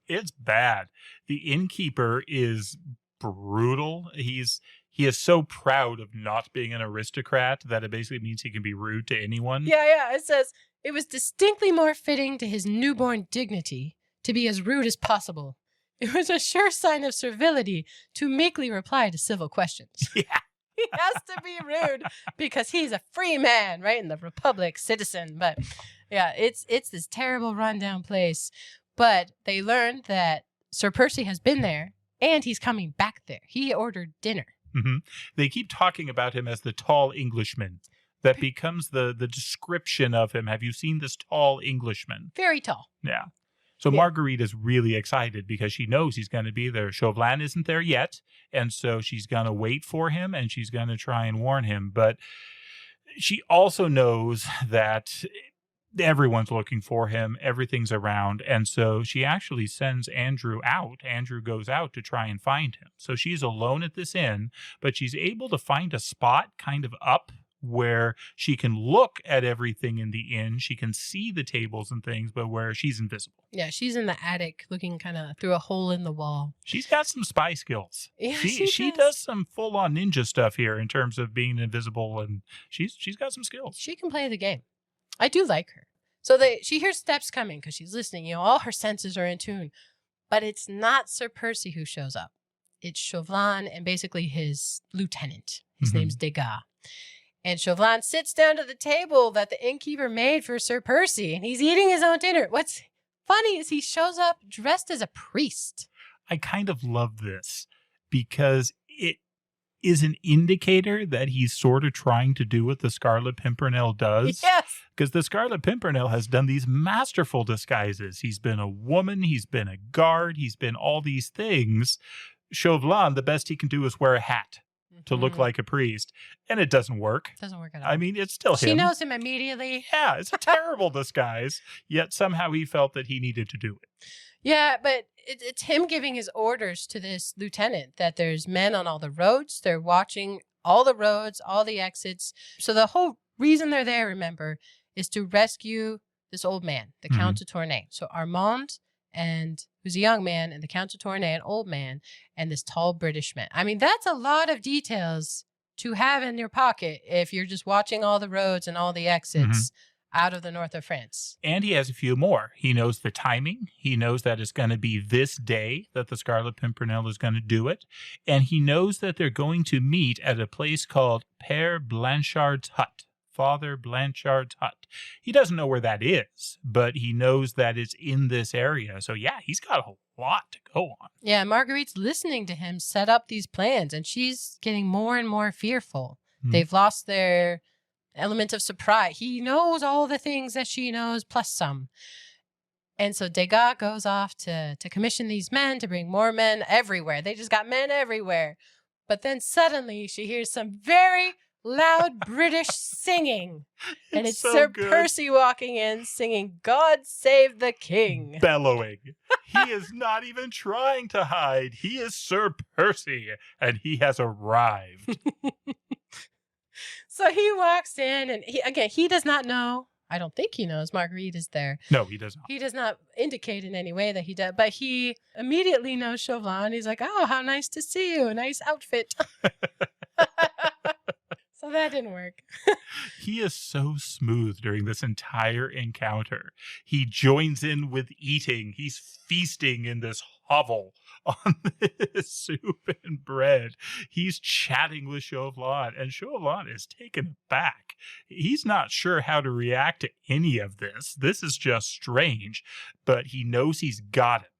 It's bad. The innkeeper is brutal. He is so proud of not being an aristocrat that it basically means he can be rude to anyone. Yeah. It says, it was distinctly more fitting to his newborn dignity to be as rude as possible. It was a sure sign of servility to meekly reply to civil questions. Yeah. He has to be rude because he's a free man, right? In the Republic, citizen. But yeah, it's this terrible rundown place. But they learned that Sir Percy has been there and he's coming back there. He ordered dinner. Mm-hmm. They keep talking about him as the tall Englishman. That becomes the description of him. Have you seen this tall Englishman? Very tall. Yeah. So yeah. Marguerite is really excited because she knows he's going to be there. Chauvelin isn't there yet. And so she's going to wait for him and she's going to try and warn him. But she also knows that everyone's looking for him. Everything's around. And so she actually sends Andrew out. Andrew goes out to try and find him. So she's alone at this inn, but she's able to find a spot kind of up where she can look at everything in the inn. She can see the tables and things, but where she's invisible. Yeah, she's in the attic looking kind of through a hole in the wall. She's got some spy skills. Yeah, she does some full-on ninja stuff here in terms of being invisible, and she's got some skills. She can play the game. I do like her. So she hears steps coming because she's listening. All her senses are in tune. But it's not Sir Percy who shows up. It's Chauvelin and basically his lieutenant. His name's Degas. And Chauvelin sits down to the table that the innkeeper made for Sir Percy, and he's eating his own dinner. What's funny is he shows up dressed as a priest. I kind of love this because it is an indicator that he's sort of trying to do what the Scarlet Pimpernel does. Yes. Because the Scarlet Pimpernel has done these masterful disguises. He's been a woman, he's been a guard, he's been all these things. Chauvelin, the best he can do is wear a hat to look like a priest, and it doesn't work. Doesn't work at all. I mean, it's still him. She knows him immediately. Yeah, it's a terrible disguise, yet somehow he felt that he needed to do it. Yeah, but it's him giving his orders to this lieutenant that there's men on all the roads. They're watching all the roads, all the exits. So the whole reason they're there, remember, is to rescue this old man, the Count de Tournai. So Armand, and who's a young man, and the Count de Tournai, an old man, and this tall British man. I mean, that's a lot of details to have in your pocket if you're just watching all the roads and all the exits out of the north of France. And he has a few more. He knows the timing. He knows that it's going to be this day that the Scarlet Pimpernel is going to do it. And he knows that they're going to meet at a place called Père Blanchard's hut. Father Blanchard's hut. He doesn't know where that is, but he knows that it's in this area. So yeah, he's got a lot to go on. Yeah, Marguerite's listening to him set up these plans, and she's getting more and more fearful. They've lost their element of surprise. He knows all the things that she knows, plus some. And so Degas goes off to commission these men to bring more men everywhere. They just got men everywhere. But then suddenly she hears some very loud British singing. And it's so Sir good. Percy walking in singing, "God Save the King." Bellowing. He is not even trying to hide. He is Sir Percy, and he has arrived. So he walks in, and he does not know. I don't think he knows Marguerite is there. No, he does not. He does not indicate in any way that he does, but he immediately knows Chauvelin. He's like, "Oh, how nice to see you. Nice outfit." So that didn't work. He is so smooth during this entire encounter. He joins in with eating. He's feasting in this hovel on this soup and bread. He's chatting with Chauvelin, and Chauvelin is taken aback. He's not sure how to react to any of this. This is just strange, but he knows he's got him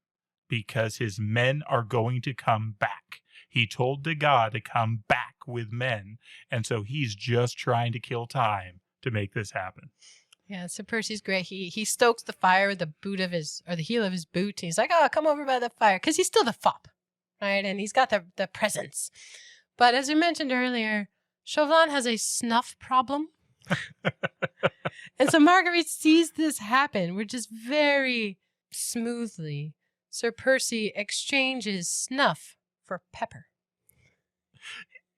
because his men are going to come back. He told Degas to come back with men, and so he's just trying to kill time to make this happen. Yeah, so Percy's great. He stokes the fire with the heel of his boot. He's like, "Oh, come over by the fire," because he's still the fop, right? And he's got the presence. But as we mentioned earlier, Chauvelin has a snuff problem. And so Marguerite sees this happen, which is very smoothly. Sir Percy exchanges snuff for pepper.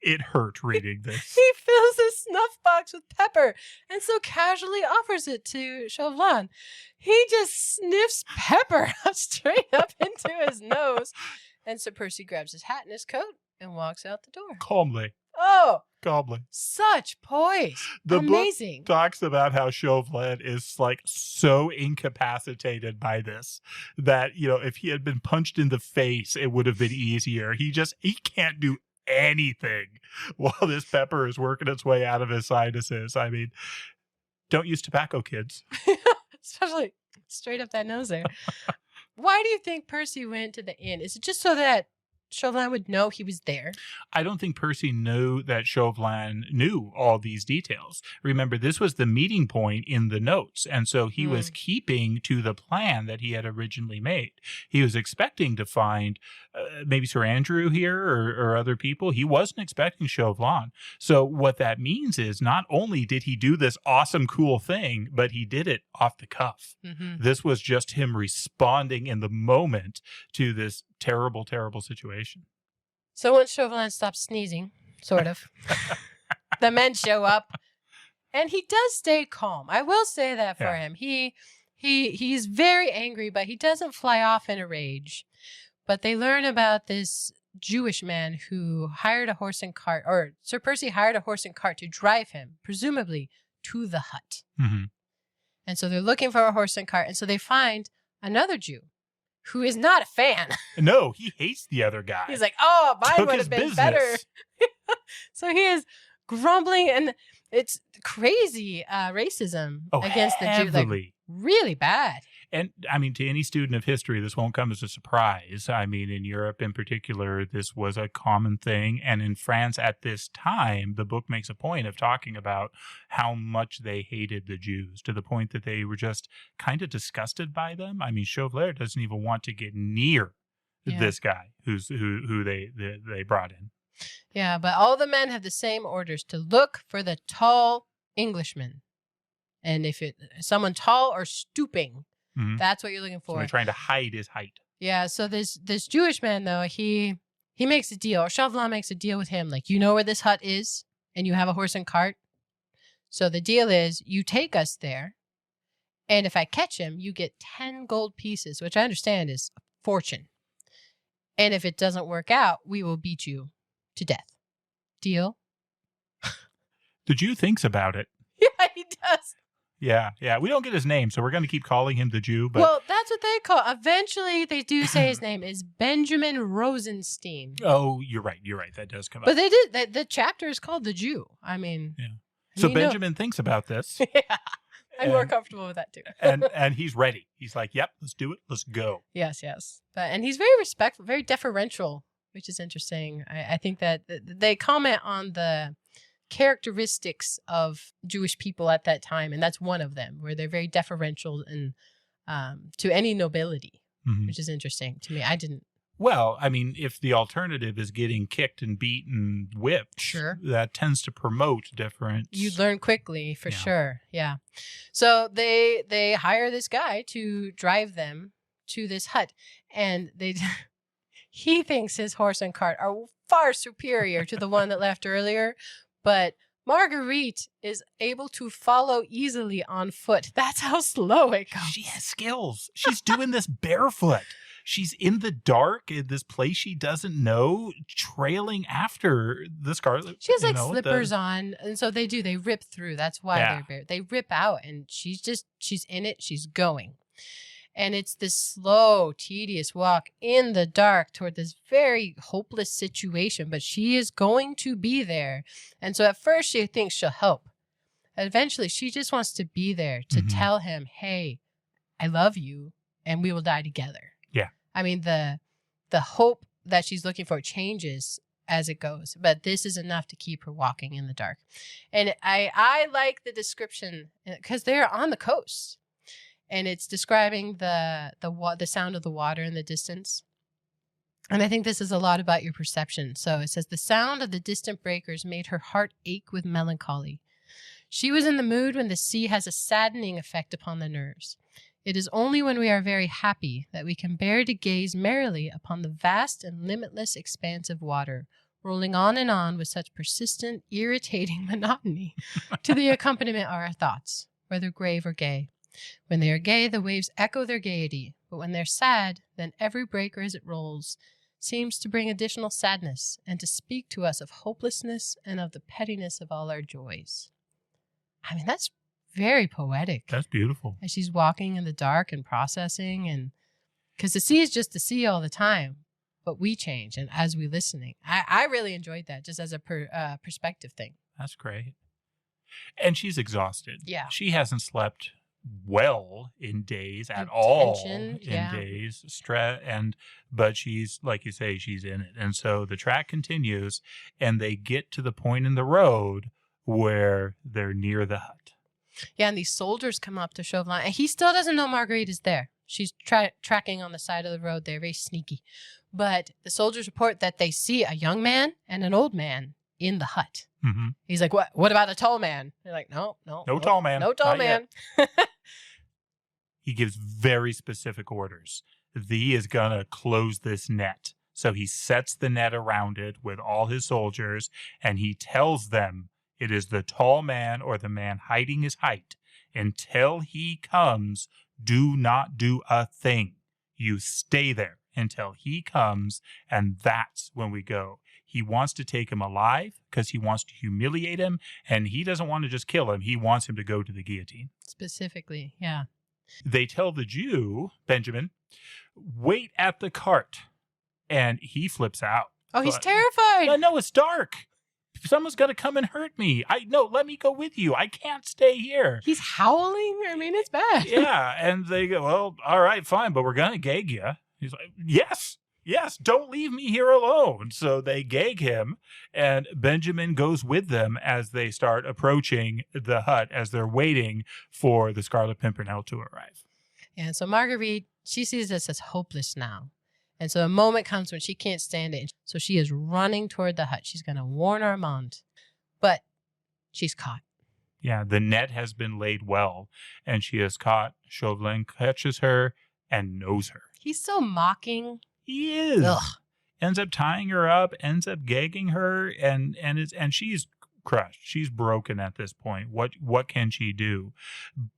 It hurt reading this. He fills a snuff box with pepper and so casually offers it to Chauvelin. He just sniffs pepper straight up into his nose. And Sir Percy grabs his hat and his coat and walks out the door. Calmly. Oh, Calmly. such poise. The Amazing. book talks about how Chauvelin is like so incapacitated by this that, if he had been punched in the face, it would have been easier. He can't do anything while this pepper is working its way out of his sinuses. I mean, don't use tobacco, kids. Especially straight up that nose there. Why do you think Percy went to the inn? Is it just so that Chauvelin would know he was there? I don't think Percy knew that Chauvelin knew all these details. Remember, this was the meeting point in the notes, and so he was keeping to the plan that he had originally made. He was expecting to find maybe Sir Andrew here or other people. He wasn't expecting Chauvelin. So what that means is not only did he do this awesome, cool thing, but he did it off the cuff. Mm-hmm. This was just him responding in the moment to this terrible, terrible situation. So once Chauvelin stops sneezing, sort of, the men show up, and he does stay calm. I will say that for him. He's very angry, but he doesn't fly off in a rage. But they learn about this Jewish man who hired a horse and cart, or Sir Percy hired a horse and cart to drive him, presumably, to the hut. Mm-hmm. And so they're looking for a horse and cart, and so they find another Jew who is not a fan. No, he hates the other guy. He's like, "Oh, mine would have been better." So he is grumbling, and it's crazy racism against the Jews. Like, really bad. And I mean, to any student of history, this won't come as a surprise. I mean, in Europe in particular, this was a common thing. And in France at this time, the book makes a point of talking about how much they hated the Jews, to the point that they were just kind of disgusted by them. I mean, Chauvelin doesn't even want to get near this guy who they brought in. Yeah, but all the men have the same orders to look for the tall Englishman. And if someone tall or stooping, that's what you're looking for. So they're trying to hide his height. Yeah, so this Jewish man, though, he makes a deal, or Chauvelin makes a deal with him. Like, you know where this hut is, and you have a horse and cart. So the deal is, you take us there, and if I catch him, you get 10 gold pieces, which I understand is a fortune. And if it doesn't work out, we will beat you to death. Deal? The Jew thinks about it. Yeah, he does. Yeah. We don't get his name, so we're going to keep calling him the Jew. But well, that's what they call. Eventually, they do say his name is Benjamin Rosenstein. Oh, you're right. That does come up. But they did. The chapter is called the Jew. I mean, yeah. So Benjamin thinks about this. Yeah, I'm more comfortable with that too. and he's ready. He's like, "Yep, let's do it. Let's go." Yes. And he's very respectful, very deferential, which is interesting. I think that they comment on the characteristics of Jewish people at that time, and that's one of them, where they're very deferential and to any nobility, Mhm. which is interesting to me. I didn't. Well, I mean, if the alternative is getting kicked and beaten, whipped, Sure. that tends to promote different. You learn quickly for Yeah. sure. Yeah. So they hire this guy to drive them to this hut, and he thinks his horse and cart are far superior to the one that left earlier, but Marguerite is able to follow easily on foot. That's how slow it goes. She has skills. She's doing this barefoot. She's in the dark in this place she doesn't know, trailing after the Scarlet. She has like slippers on, and so they rip through. That's why Yeah. they're bare. They rip out, and she's in it. She's going. And it's this slow, tedious walk in the dark toward this very hopeless situation, but she is going to be there. And so at first she thinks she'll help. Eventually she just wants to be there to Mhm. tell him, hey, I love you and we will die together. Yeah. I mean, the hope that she's looking for changes as it goes, but this is enough to keep her walking in the dark. And I like the description because they're on the coast. And it's describing the sound of the water in the distance. And I think this is a lot about your perception. So it says, the sound of the distant breakers made her heart ache with melancholy. She was in the mood when the sea has a saddening effect upon the nerves. It is only when we are very happy that we can bear to gaze merrily upon the vast and limitless expanse of water, rolling on and on with such persistent, irritating monotony to the accompaniment of our thoughts, whether grave or gay. When they are gay, the waves echo their gaiety, but when they're sad, then every breaker as it rolls seems to bring additional sadness and to speak to us of hopelessness and of the pettiness of all our joys. I mean, that's very poetic. That's beautiful. As she's walking in the dark and processing, and because the sea is just the sea all the time, but we change, and as we listening, I really enjoyed that just as a perspective thing. That's great. And she's exhausted. Yeah. She hasn't slept well in days at And all. tension, In yeah. days, stress, but she's, like you say, she's in it. And so the track continues, and they get to the point in the road where they're near the hut. Yeah, and these soldiers come up to Chauvelin, and he still doesn't know Marguerite is there. She's tracking on the side of the road. They're very sneaky. But the soldiers report that they see a young man and an old man in the hut. Mm-hmm. He's like, what about the tall man? They're like, no tall man. No tall Not man. He gives very specific orders. He is going to close this net. So he sets the net around it with all his soldiers, and he tells them it is the tall man or the man hiding his height. Until he comes, do not do a thing. You stay there until he comes, and that's when we go. He wants to take him alive because he wants to humiliate him, and he doesn't want to just kill him. He wants him to go to the guillotine. Specifically, yeah. They tell the Jew, Benjamin, wait at the cart, and he flips out. Oh, he's But- terrified. No, it's dark. Someone's going to come and hurt me. Let me go with you. I can't stay here. He's howling. I mean, it's bad. Yeah, and they go, well, all right, fine, but we're going to gag you. He's like, yes, don't leave me here alone. So they gag him, and Benjamin goes with them as they start approaching the hut as they're waiting for the Scarlet Pimpernel to arrive. And so Marguerite, she sees this as hopeless now. And so a moment comes when she can't stand it. So she is running toward the hut. She's going to warn Armand, but she's caught. Yeah, the net has been laid well, and she is caught. Chauvelin catches her and knows her. He's so mocking. He is. Ugh. Ends up tying her up, ends up gagging her, and she's crushed. She's broken at this point. What can she do?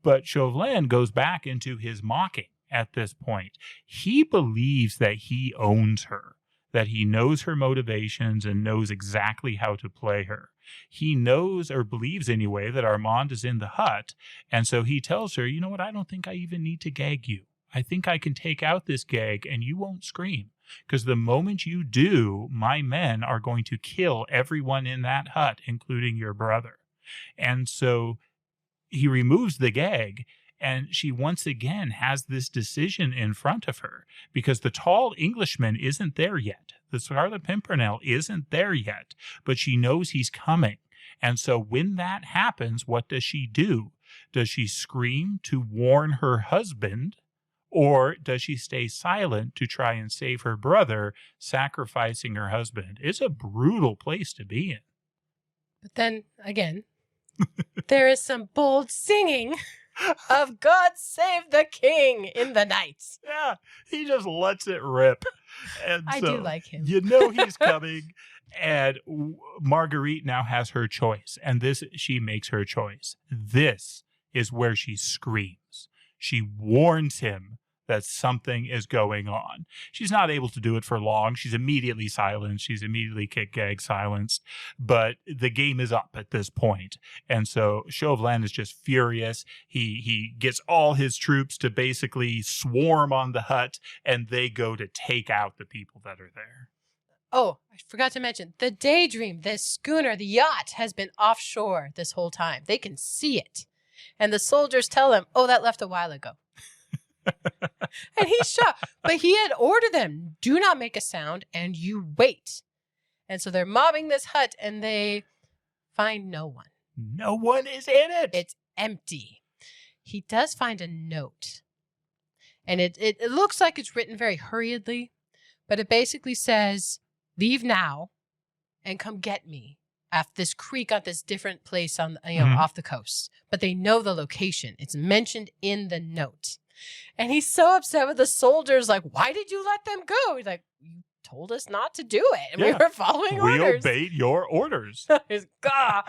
But Chauvelin goes back into his mocking at this point. He believes that he owns her, that he knows her motivations and knows exactly how to play her. He knows, or believes anyway, that Armand is in the hut, and so he tells her, you know what, I don't think I even need to gag you. I think I can take out this gag and you won't scream. Because the moment you do, my men are going to kill everyone in that hut, including your brother. And so he removes the gag, and she once again has this decision in front of her, because the tall Englishman isn't there yet. The Scarlet Pimpernel isn't there yet, but she knows he's coming. And so when that happens, what does she do? Does she scream to warn her husband Or does she stay silent to try and save her brother, sacrificing her husband? It's a brutal place to be in. But then, again, there is some bold singing of God Save the King in the night. Yeah, he just lets it rip. And I do like him. You know he's coming. And Marguerite now has her choice. And she makes her choice. This is where she screams. She warns him that something is going on. She's not able to do it for long. She's immediately silenced. She's immediately kick-gag silenced. But the game is up at this point. And so Chauvelin is just furious. He gets all his troops to basically swarm on the hut, and they go to take out the people that are there. Oh, I forgot to mention, the Daydream, this schooner, the yacht, has been offshore this whole time. They can see it. And the soldiers tell him, oh, that left a while ago. And he's shocked. But he had ordered them, do not make a sound, and you wait. And so they're mobbing this hut, and they find no one. No one is in it. It's empty. He does find a note. And it looks like it's written very hurriedly, but it basically says, leave now and come get me at this creek at this different place on off the coast. But they know the location. It's mentioned in the note. And he's so upset with the soldiers, like, why did you let them go? He's like, you told us not to do it. And we were following orders. We obeyed your orders. He's gah.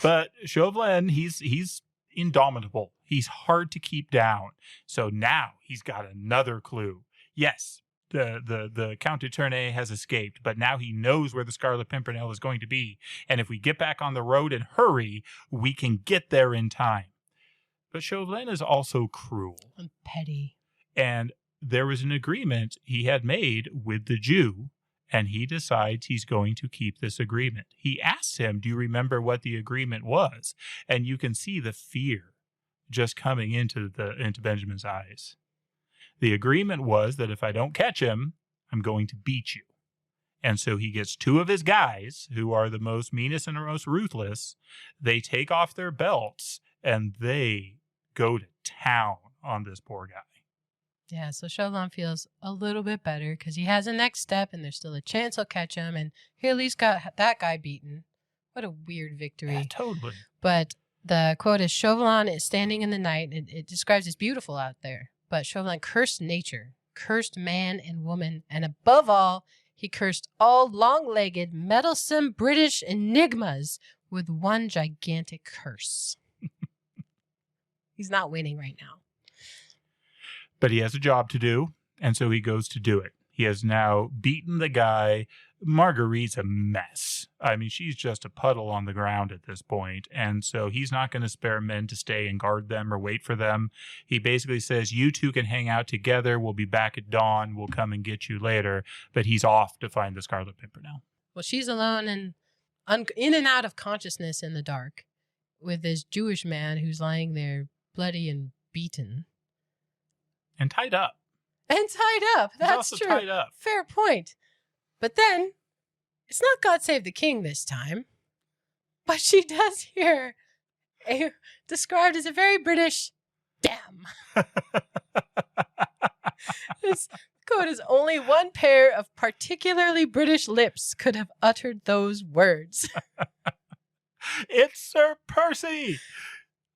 But Chauvelin, he's indomitable. He's hard to keep down. So now he's got another clue. Yes, the Count de Tournai has escaped, but now he knows where the Scarlet Pimpernel is going to be. And if we get back on the road and hurry, we can get there in time. But Chauvelin is also cruel. And petty. And there was an agreement he had made with the Jew, and he decides he's going to keep this agreement. He asks him, do you remember what the agreement was? And you can see the fear just coming into Benjamin's eyes. The agreement was that if I don't catch him, I'm going to beat you. And so he gets two of his guys, who are the most meanest and the most ruthless. They take off their belts, and they go to town on this poor guy. Yeah, so Chauvelin feels a little bit better because he has a next step and there's still a chance he'll catch him. And he at least got that guy beaten. What a weird victory. Yeah, totally. But the quote is, Chauvelin is standing in the night. It describes it's beautiful out there. But Chauvelin cursed nature, cursed man and woman, and above all, he cursed all long-legged, meddlesome British enigmas with one gigantic curse. He's not winning right now. But he has a job to do, and so he goes to do it. He has now beaten the guy. Marguerite's a mess. I mean, she's just a puddle on the ground at this point, and so he's not going to spare men to stay and guard them or wait for them. He basically says, you two can hang out together. We'll be back at dawn. We'll come and get you later. But he's off to find the Scarlet Pimpernel. Well, she's alone and in and out of consciousness in the dark with this Jewish man who's lying there bloody and beaten. And tied up. And tied up. That's also true. Tied up. Fair point. But then, it's not God Save the King this time. But she does hear described as a very British, damn. This quote is only one pair of particularly British lips could have uttered those words. It's Sir Percy.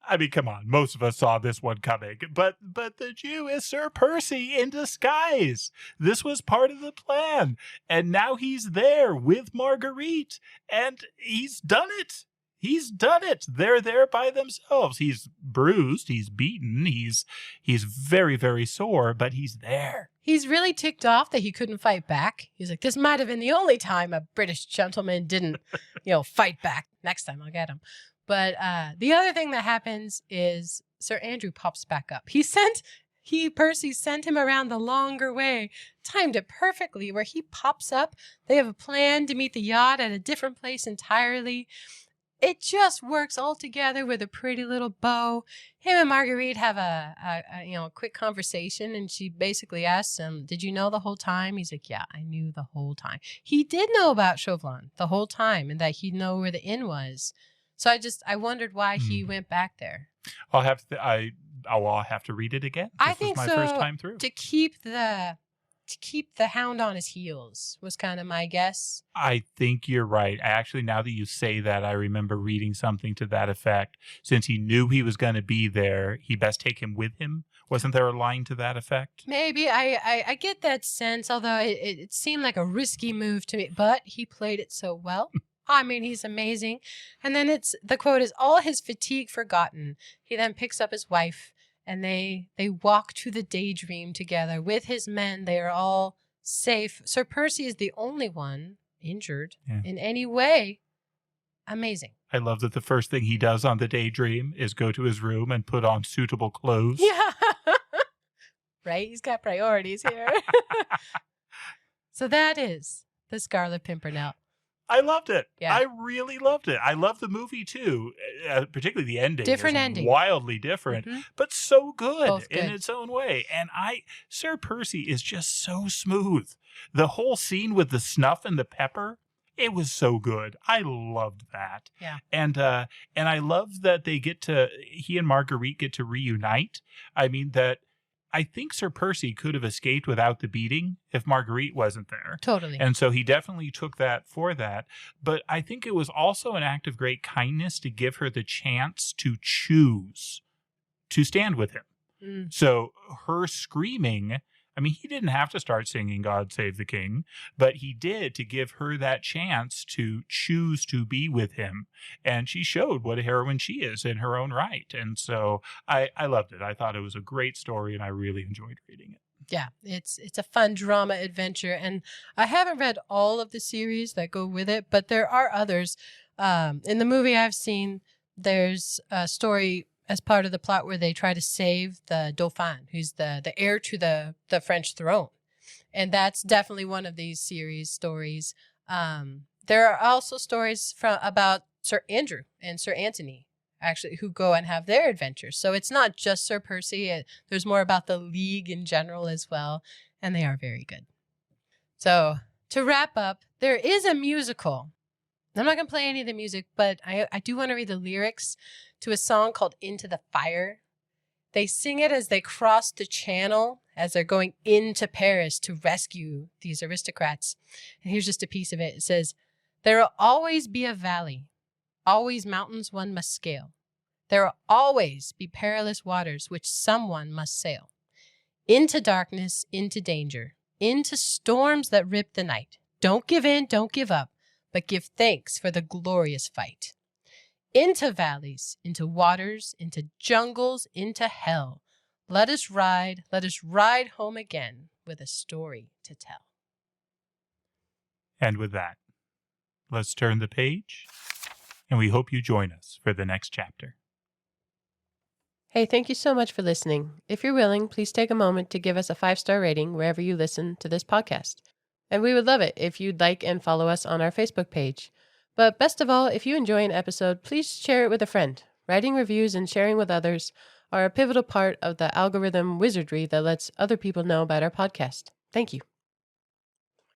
I mean, come on. Most of us saw this one coming. But the Jew is Sir Percy in disguise. This was part of the plan. And now he's there with Marguerite. And he's done it. He's done it. They're there by themselves. He's bruised. He's beaten. He's very, very sore, but he's there. He's really ticked off that he couldn't fight back. He's like, this might have been the only time a British gentleman didn't, fight back. Next time I'll get him. But the other thing that happens is Sir Andrew pops back up. Percy sent him around the longer way, timed it perfectly, where he pops up. They have a plan to meet the yacht at a different place entirely. It just works all together with a pretty little bow. Him and Marguerite have a quick conversation, and she basically asks him, did you know the whole time? He's like, yeah, I knew the whole time. He did know about Chauvelin the whole time, and that he'd know where the inn was. So I wondered why he went back there. I'll have to read it again. I This think was so. my first time through. To keep the hound on his heels was kind of my guess. I think you're right. Actually, now that you say that, I remember reading something to that effect. Since he knew he was going to be there, he best take him with him. Wasn't there a line to that effect? Maybe I get that sense, although it seemed like a risky move to me, but he played it so well. I mean, he's amazing. And then the quote is, all his fatigue forgotten. He then picks up his wife and they walk to the daydream together with his men. They are all safe. Sir Percy is the only one injured in any way. Amazing. I love that the first thing he does on the daydream is go to his room and put on suitable clothes. Yeah. Right? He's got priorities here. So that is the Scarlet Pimpernel. I loved it. Yeah. I really loved it. I love the movie too, particularly the ending. Different is ending. Wildly different, Mhm. but so good Both in good. its own way. And Sir Percy is just so smooth. The whole scene with the snuff and the pepper, it was so good. I loved that. Yeah. And I love that he and Marguerite get to reunite. I mean, I think Sir Percy could have escaped without the beating if Marguerite wasn't there. Totally. And so he definitely took that for that. But I think it was also an act of great kindness to give her the chance to choose to stand with him. Mm. So her screaming, I mean, he didn't have to start singing God Save the King, but he did to give her that chance to choose to be with him. And she showed what a heroine she is in her own right. And so I loved it. I thought it was a great story and I really enjoyed reading it. Yeah, it's a fun drama adventure. And I haven't read all of the series that go with it, but there are others. In the movie I've seen, there's a story as part of the plot where they try to save the Dauphin, who's the heir to the French throne. And that's definitely one of these series stories. There are also stories about Sir Andrew and Sir Anthony, actually, who go and have their adventures. So it's not just Sir Percy. There's more about the League in general as well. And they are very good. So to wrap up, there is a musical. I'm not going to play any of the music, but I do want to read the lyrics to a song called Into the Fire. They sing it as they cross the channel, as they're going into Paris to rescue these aristocrats. And here's just a piece of it. It says, there will always be a valley, always mountains one must scale. There will always be perilous waters which someone must sail. Into darkness, into danger, into storms that rip the night. Don't give in, don't give up, but give thanks for the glorious fight. Into valleys, into waters, into jungles, into hell. Let us ride home again with a story to tell. And with that, let's turn the page, and we hope you join us for the next chapter. Hey, thank you so much for listening. If you're willing, please take a moment to give us a 5-star rating wherever you listen to this podcast. And we would love it if you'd like and follow us on our Facebook page. But best of all, if you enjoy an episode, please share it with a friend. Writing reviews and sharing with others are a pivotal part of the algorithm wizardry that lets other people know about our podcast. Thank you.